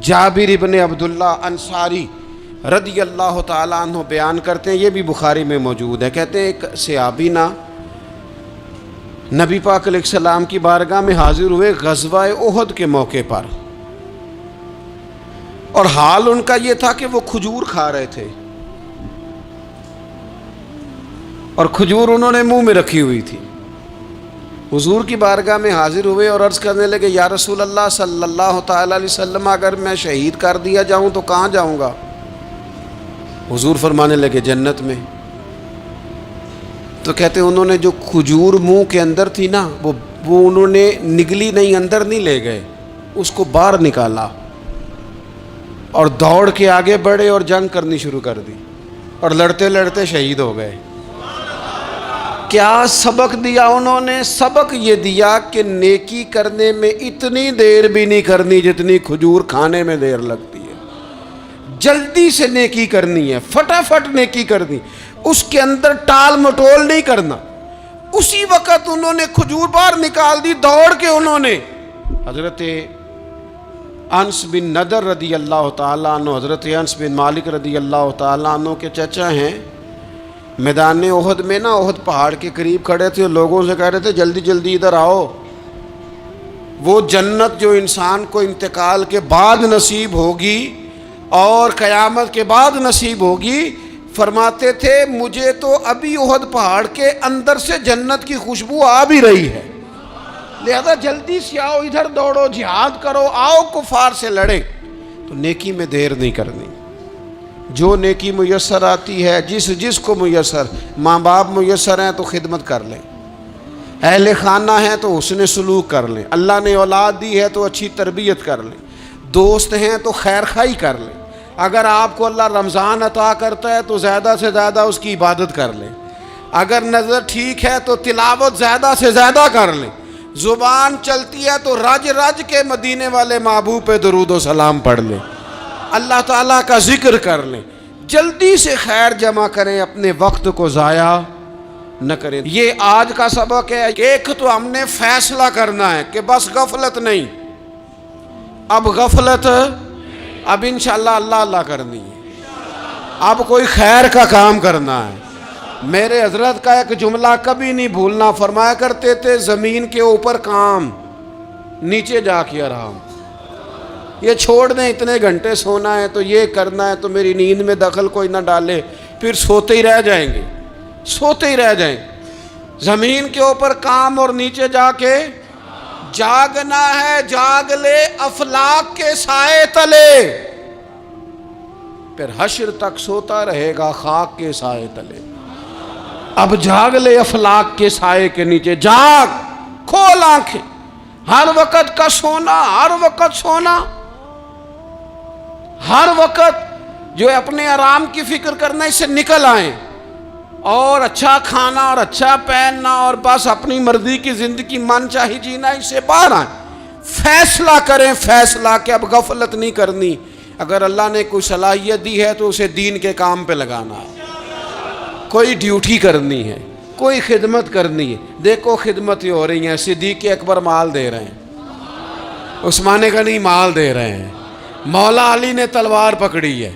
جابر ابن عبداللہ انصاری رضی اللہ تعالیٰ عنہ بیان کرتے ہیں، یہ بھی بخاری میں موجود ہے، کہتے ہیں ایک صحابی نا نبی پاک علیہ السلام کی بارگاہ میں حاضر ہوئے غزوہ احد کے موقع پر، اور حال ان کا یہ تھا کہ وہ کھجور کھا رہے تھے، اور کھجور انہوں نے منہ میں رکھی ہوئی تھی۔ حضور کی بارگاہ میں حاضر ہوئے اور عرض کرنے لگے یا رسول اللہ صلی اللہ تعالیٰ علیہ وسلم اگر میں شہید کر دیا جاؤں تو کہاں جاؤں گا؟ حضور فرمانے لگے جنت میں۔ تو کہتے انہوں نے جو کھجور منہ کے اندر تھی نا وہ انہوں نے نگلی نہیں، اندر نہیں لے گئے، اس کو باہر نکالا اور دوڑ کے آگے بڑھے اور جنگ کرنی شروع کر دی، اور لڑتے لڑتے شہید ہو گئے۔ کیا سبق دیا انہوں نے؟ سبق یہ دیا کہ نیکی کرنے میں اتنی دیر بھی نہیں کرنی جتنی کھجور کھانے میں دیر لگتی ہے۔ جلدی سے نیکی کرنی ہے، فٹافٹ نیکی کرنی، اس کے اندر ٹال مٹول نہیں کرنا۔ اسی وقت انہوں نے کھجور باہر نکال دی، دوڑ کے انہوں نے حضرت انس بن نضر رضی اللہ تعالیٰ عنہ، حضرت انس بن مالک رضی اللہ تعالیٰ عنہ کے چچا ہیں، میدان احد میں نا احد پہاڑ کے قریب کھڑے تھے، لوگوں سے کہہ رہے تھے جلدی جلدی ادھر آؤ، وہ جنت جو انسان کو انتقال کے بعد نصیب ہوگی اور قیامت کے بعد نصیب ہوگی، فرماتے تھے مجھے تو ابھی احد پہاڑ کے اندر سے جنت کی خوشبو آ بھی رہی ہے، لہذا جلدی سے آؤ، ادھر دوڑو، جہاد کرو، آؤ کفار سے لڑیں۔ تو نیکی میں دیر نہیں کرنی، جو نیکی میسر آتی ہے، جس کو میسر، ماں باپ میسر ہیں تو خدمت کر لیں، اہل خانہ ہیں تو حسن سلوک کر لیں، اللہ نے اولاد دی ہے تو اچھی تربیت کر لیں، دوست ہیں تو خیر خواہی کر لیں، اگر آپ کو اللہ رمضان عطا کرتا ہے تو زیادہ سے زیادہ اس کی عبادت کر لیں، اگر نظر ٹھیک ہے تو تلاوت زیادہ سے زیادہ کر لیں، زبان چلتی ہے تو رج رج کے مدینے والے محبوب پہ درود و سلام پڑھ لیں، اللہ تعالیٰ کا ذکر کر لیں، جلدی سے خیر جمع کریں، اپنے وقت کو ضائع نہ کریں۔ یہ آج کا سبق ہے۔ ایک تو ہم نے فیصلہ کرنا ہے کہ بس غفلت نہیں، اب غفلت، اب انشاءاللہ اللہ اللہ کرنی ہے، اب کوئی خیر کا کام کرنا ہے، میرے حضرت کا ایک جملہ کبھی نہیں بھولنا، فرمایا کرتے تھے زمین کے اوپر کام، نیچے جا کے آرام۔ یہ چھوڑ دیں، اتنے گھنٹے سونا ہے تو یہ کرنا ہے تو میری نیند میں دخل کوئی نہ ڈالے، پھر سوتے ہی رہ جائیں گے، سوتے ہی رہ جائیں گے۔ زمین کے اوپر کام اور نیچے جا کے جاگنا ہے، جاگ لے افلاک کے سائے تلے، پھر حشر تک سوتا رہے گا خاک کے سائے تلے۔ اب جاگ لے افلاک کے سائے کے نیچے، جاگ، کھول آنکھیں، ہر وقت کا سونا، ہر وقت سونا، ہر وقت جو اپنے آرام کی فکر کرنا، اس سے نکل آئیں اور اچھا کھانا اور اچھا پہننا اور بس اپنی مرضی کی زندگی من چاہی جینا، اس سے باہر آئیں، فیصلہ کریں، فیصلہ کہ اب غفلت نہیں کرنی۔ اگر اللہ نے کوئی صلاحیت دی ہے تو اسے دین کے کام پہ لگانا ہے، کوئی ڈیوٹی کرنی ہے، کوئی خدمت کرنی ہے۔ دیکھو خدمتیں ہو رہی ہیں، صدیق اکبر مال دے رہے ہیں، عثمان غنی مال دے رہے ہیں، مولا علی نے تلوار پکڑی ہے،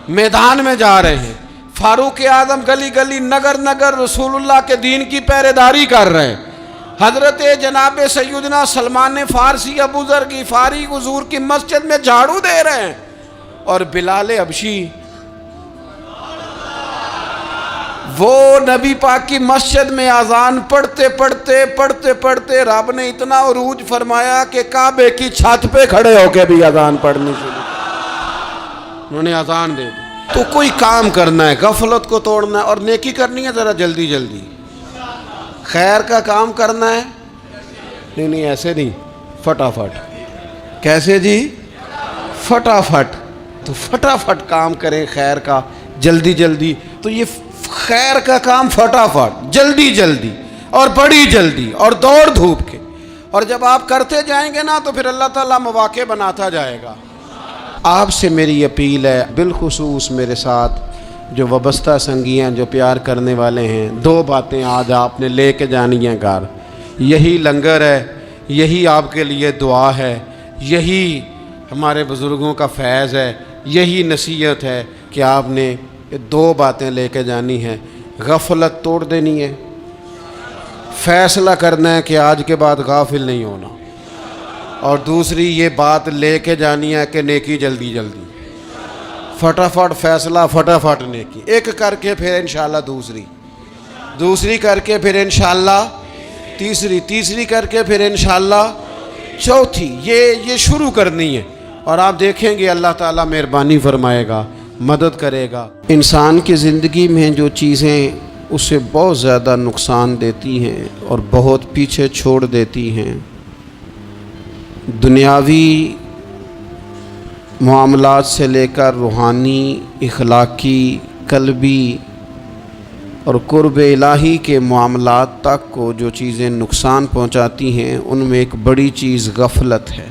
میدان میں جا رہے ہیں، فاروق اعظم گلی گلی نگر نگر رسول اللہ کے دین کی پہرے داری کر رہے ہیں، حضرت جناب سیدنا سلمان فارسی ابو ذر غفاری حضور کی مسجد میں جھاڑو دے رہے ہیں، اور بلال حبشی وہ نبی پاک کی مسجد میں اذان پڑھتے پڑھتے رب نے اتنا عروج فرمایا کہ کعبے کی چھت پہ کھڑے ہو کے بھی اذان پڑھنی شروع، انہوں نے اذان دے دی۔ تو کوئی کام کرنا ہے، غفلت کو توڑنا ہے اور نیکی کرنی ہے، ذرا جلدی جلدی خیر کا کام کرنا ہے، نہیں ایسے نہیں، فٹافٹ۔ کیسے جی؟ فٹافٹ۔ تو فٹافٹ کام کریں خیر کا، جلدی جلدی۔ تو یہ خیر کا کام فٹافٹ، جلدی جلدی اور بڑی جلدی اور دوڑ دھوپ کے، اور جب آپ کرتے جائیں گے نا تو پھر اللہ تعالیٰ مواقع بناتا جائے گا۔ آپ سے میری اپیل ہے، بالخصوص میرے ساتھ جو وابستہ سنگی ہیں، جو پیار کرنے والے ہیں، دو باتیں آج آپ نے لے کے جانی ہیں گھر۔ یہی لنگر ہے، یہی آپ کے لیے دعا ہے، یہی ہمارے بزرگوں کا فیض ہے، یہی نصیحت ہے کہ آپ نے یہ دو باتیں لے کے جانی ہیں۔ غفلت توڑ دینی ہے، فیصلہ کرنا ہے کہ آج کے بعد غافل نہیں ہونا، اور دوسری یہ بات لے کے جانی ہے کہ نیکی جلدی جلدی، فٹافٹ فیصلہ، فٹافٹ نیکی، ایک کر کے پھر انشاءاللہ دوسری کر کے پھر انشاءاللہ تیسری کر کے پھر انشاءاللہ چوتھی، یہ شروع کرنی ہے، اور آپ دیکھیں گے اللہ تعالیٰ مہربانی فرمائے گا، مدد کرے گا۔ انسان کی زندگی میں جو چیزیں اسے بہت زیادہ نقصان دیتی ہیں اور بہت پیچھے چھوڑ دیتی ہیں، دنیاوی معاملات سے لے کر روحانی، اخلاقی، قلبی اور قرب الہی کے معاملات تک کو جو چیزیں نقصان پہنچاتی ہیں، ان میں ایک بڑی چیز غفلت ہے۔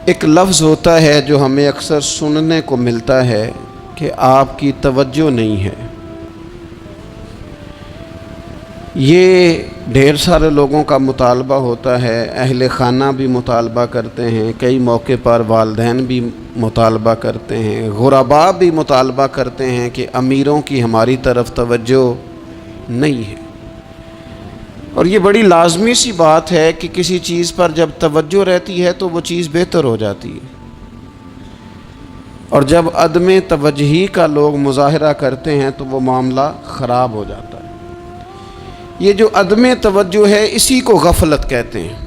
ایک لفظ ہوتا ہے جو ہمیں اکثر سننے کو ملتا ہے کہ آپ کی توجہ نہیں ہے۔ یہ ڈھیر سارے لوگوں کا مطالبہ ہوتا ہے، اہل خانہ بھی مطالبہ کرتے ہیں، کئی موقع پر والدین بھی مطالبہ کرتے ہیں، غرباء بھی مطالبہ کرتے ہیں کہ امیروں کی ہماری طرف توجہ نہیں ہے۔ اور یہ بڑی لازمی سی بات ہے کہ کسی چیز پر جب توجہ رہتی ہے تو وہ چیز بہتر ہو جاتی ہے، اور جب عدم توجہی کا لوگ مظاہرہ کرتے ہیں تو وہ معاملہ خراب ہو جاتا ہے۔ یہ جو عدم توجہ ہے اسی کو غفلت کہتے ہیں،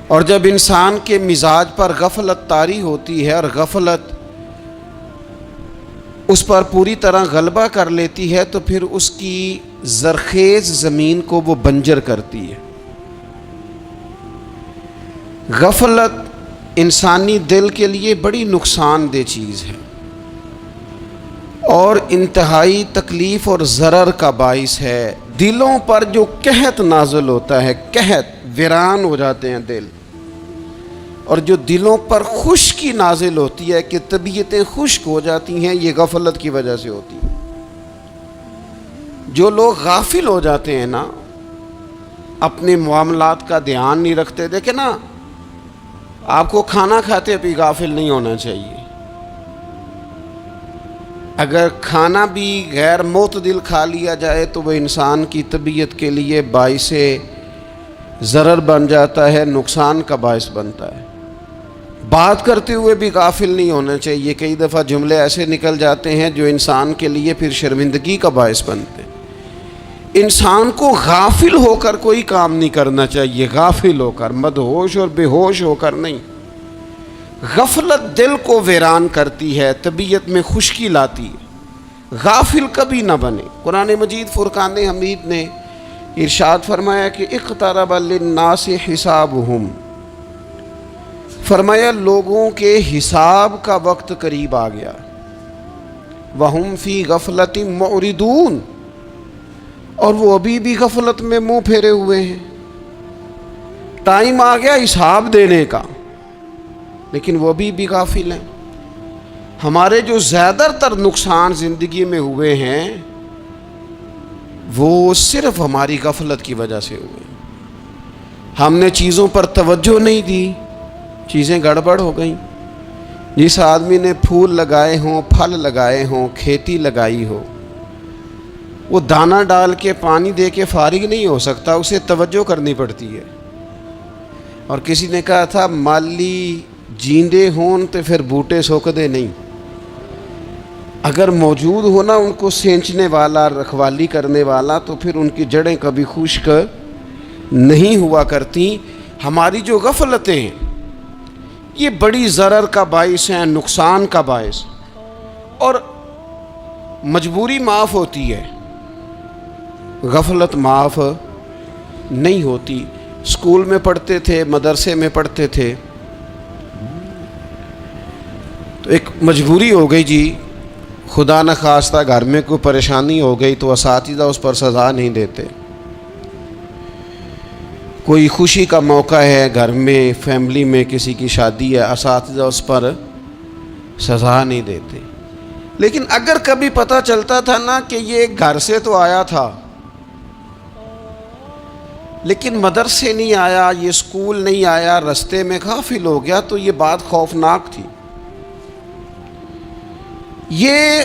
اور جب انسان کے مزاج پر غفلت طاری ہوتی ہے اور غفلت اس پر پوری طرح غلبہ کر لیتی ہے تو پھر اس کی زرخیز زمین کو وہ بنجر کرتی ہے۔ غفلت انسانی دل کے لیے بڑی نقصان دہ چیز ہے اور انتہائی تکلیف اور ضرر کا باعث ہے۔ دلوں پر جو قحط نازل ہوتا ہے، قحط، ویران ہو جاتے ہیں دل، اور جو دلوں پر خشکی نازل ہوتی ہے کہ طبیعتیں خشک ہو جاتی ہیں، یہ غفلت کی وجہ سے ہوتی ہے۔ جو لوگ غافل ہو جاتے ہیں نا، اپنے معاملات کا دھیان نہیں رکھتے، دیکھیں نا، آپ کو کھانا کھاتے بھی غافل نہیں ہونا چاہیے۔ اگر کھانا بھی غیر معتدل کھا لیا جائے تو وہ انسان کی طبیعت کے لیے باعث ضرر بن جاتا ہے، نقصان کا باعث بنتا ہے۔ بات کرتے ہوئے بھی غافل نہیں ہونا چاہیے، کئی دفعہ جملے ایسے نکل جاتے ہیں جو انسان کے لیے پھر شرمندگی کا باعث بنتے ہیں۔ انسان کو غافل ہو کر کوئی کام نہیں کرنا چاہیے، غافل ہو کر، مدہوش اور بے ہوش ہو کر نہیں۔ غفلت دل کو ویران کرتی ہے، طبیعت میں خشکی لاتی ہے، غافل کبھی نہ بنے۔ قرآن مجید فرقان حمید نے ارشاد فرمایا کہ اقترب للناس حسابہم، فرمایا لوگوں کے حساب کا وقت قریب آ گیا، وہم فی غفلت معرضون، اور وہ ابھی بھی غفلت میں منہ پھیرے ہوئے ہیں۔ ٹائم آ گیا حساب دینے کا، لیکن وہ ابھی بھی غافل ہیں۔ ہمارے جو زیادہ تر نقصان زندگی میں ہوئے ہیں وہ صرف ہماری غفلت کی وجہ سے ہوئے۔ ہم نے چیزوں پر توجہ نہیں دی، چیزیں گڑبڑ ہو گئیں۔ جس آدمی نے پھول لگائے ہوں، پھل لگائے ہوں، کھیتی لگائی ہو، وہ دانہ ڈال کے پانی دے کے فارغ نہیں ہو سکتا، اسے توجہ کرنی پڑتی ہے۔ اور کسی نے کہا تھا مالی جیندے ہون تو پھر بوٹے سوکدے نہیں، اگر موجود ہونا ان کو سینچنے والا، رکھوالی کرنے والا، تو پھر ان کی جڑیں کبھی خشک نہیں ہوا کرتی۔ ہماری جو غفلتیں ہیں یہ بڑی ضرر کا باعث ہیں، نقصان کا باعث، اور مجبوری معاف ہوتی ہے، غفلت معاف نہیں ہوتی۔ اسکول میں پڑھتے تھے، مدرسے میں پڑھتے تھے، تو ایک مجبوری ہو گئی جی، خدا نخواستہ گھر میں کوئی پریشانی ہو گئی تو اساتذہ اس پر سزا نہیں دیتے۔ کوئی خوشی کا موقع ہے گھر میں، فیملی میں کسی کی شادی ہے، اساتذہ اس پر سزا نہیں دیتے۔ لیکن اگر کبھی پتہ چلتا تھا نا کہ یہ گھر سے تو آیا تھا لیکن مدرسے نہیں آیا، یہ اسکول نہیں آیا، رستے میں غافل ہو گیا، تو یہ بات خوفناک تھی۔ یہ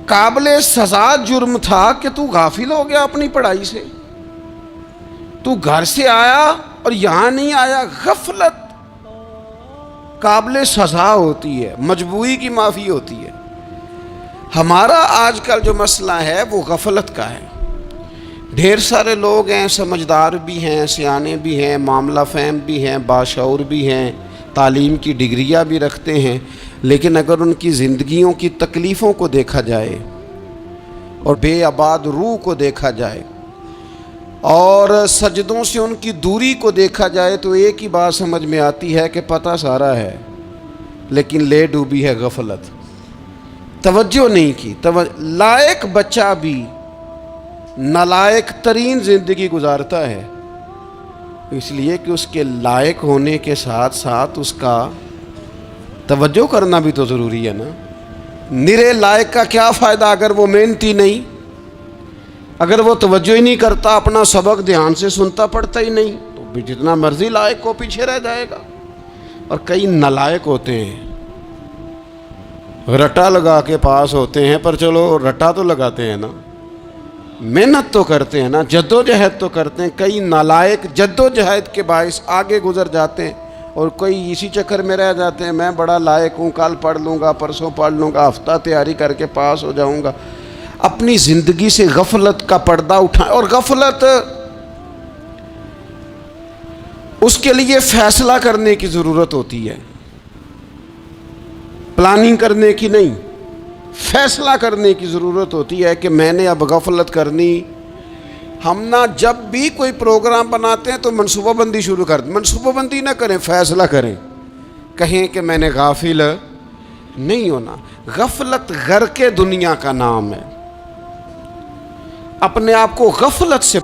قابل سزا جرم تھا کہ تو غافل ہو گیا اپنی پڑھائی سے، تو گھر سے آیا اور یہاں نہیں آیا۔ غفلت قابل سزا ہوتی ہے، مجبوری کی معافی ہوتی ہے۔ ہمارا آج کل جو مسئلہ ہے وہ غفلت کا ہے۔ ڈھیر سارے لوگ ہیں، سمجھدار بھی ہیں، سیانے بھی ہیں، معاملہ فہم بھی ہیں، باشعور بھی ہیں، تعلیم کی ڈگریاں بھی رکھتے ہیں، لیکن اگر ان کی زندگیوں کی تکلیفوں کو دیکھا جائے اور بے آباد روح کو دیکھا جائے اور سجدوں سے ان کی دوری کو دیکھا جائے تو ایک ہی بات سمجھ میں آتی ہے کہ پتہ سارا ہے لیکن لے ڈوبی ہے غفلت، توجہ نہیں کی۔ لائق بچہ بھی نالائق ترین زندگی گزارتا ہے، اس لیے کہ اس کے لائق ہونے کے ساتھ ساتھ اس کا توجہ کرنا بھی تو ضروری ہے نا۔ نرے لائق کا کیا فائدہ اگر وہ محنتی نہیں، اگر وہ توجہ ہی نہیں کرتا، اپنا سبق دھیان سے سنتا پڑھتا ہی نہیں، تو بھی جتنا مرضی لائق ہو پیچھے رہ جائے گا۔ اور کئی نالائق ہوتے ہیں، رٹا لگا کے پاس ہوتے ہیں، پر چلو رٹا تو لگاتے ہیں نا، محنت تو کرتے ہیں نا، جدوجہد تو کرتے ہیں۔ کئی نالائق جدوجہد کے باعث آگے گزر جاتے ہیں اور کئی اسی چکر میں رہ جاتے ہیں، میں بڑا لائق ہوں، کل پڑھ لوں گا، پرسوں پڑھ لوں گا، ہفتہ تیاری کر کے پاس ہو جاؤں گا۔ اپنی زندگی سے غفلت کا پردہ اٹھائیں، اور غفلت اس کے لیے فیصلہ کرنے کی ضرورت ہوتی ہے، پلاننگ کرنے کی نہیں، فیصلہ کرنے کی ضرورت ہوتی ہے کہ میں نے اب غفلت کرنی۔ ہم نہ جب بھی کوئی پروگرام بناتے ہیں تو منصوبہ بندی شروع کر دیں، منصوبہ بندی نہ کریں، فیصلہ کریں، کہیں کہ میں نے غافل نہیں ہونا۔ غفلت غرق دنیا کا نام ہے، اپنے آپ کو غفلت سے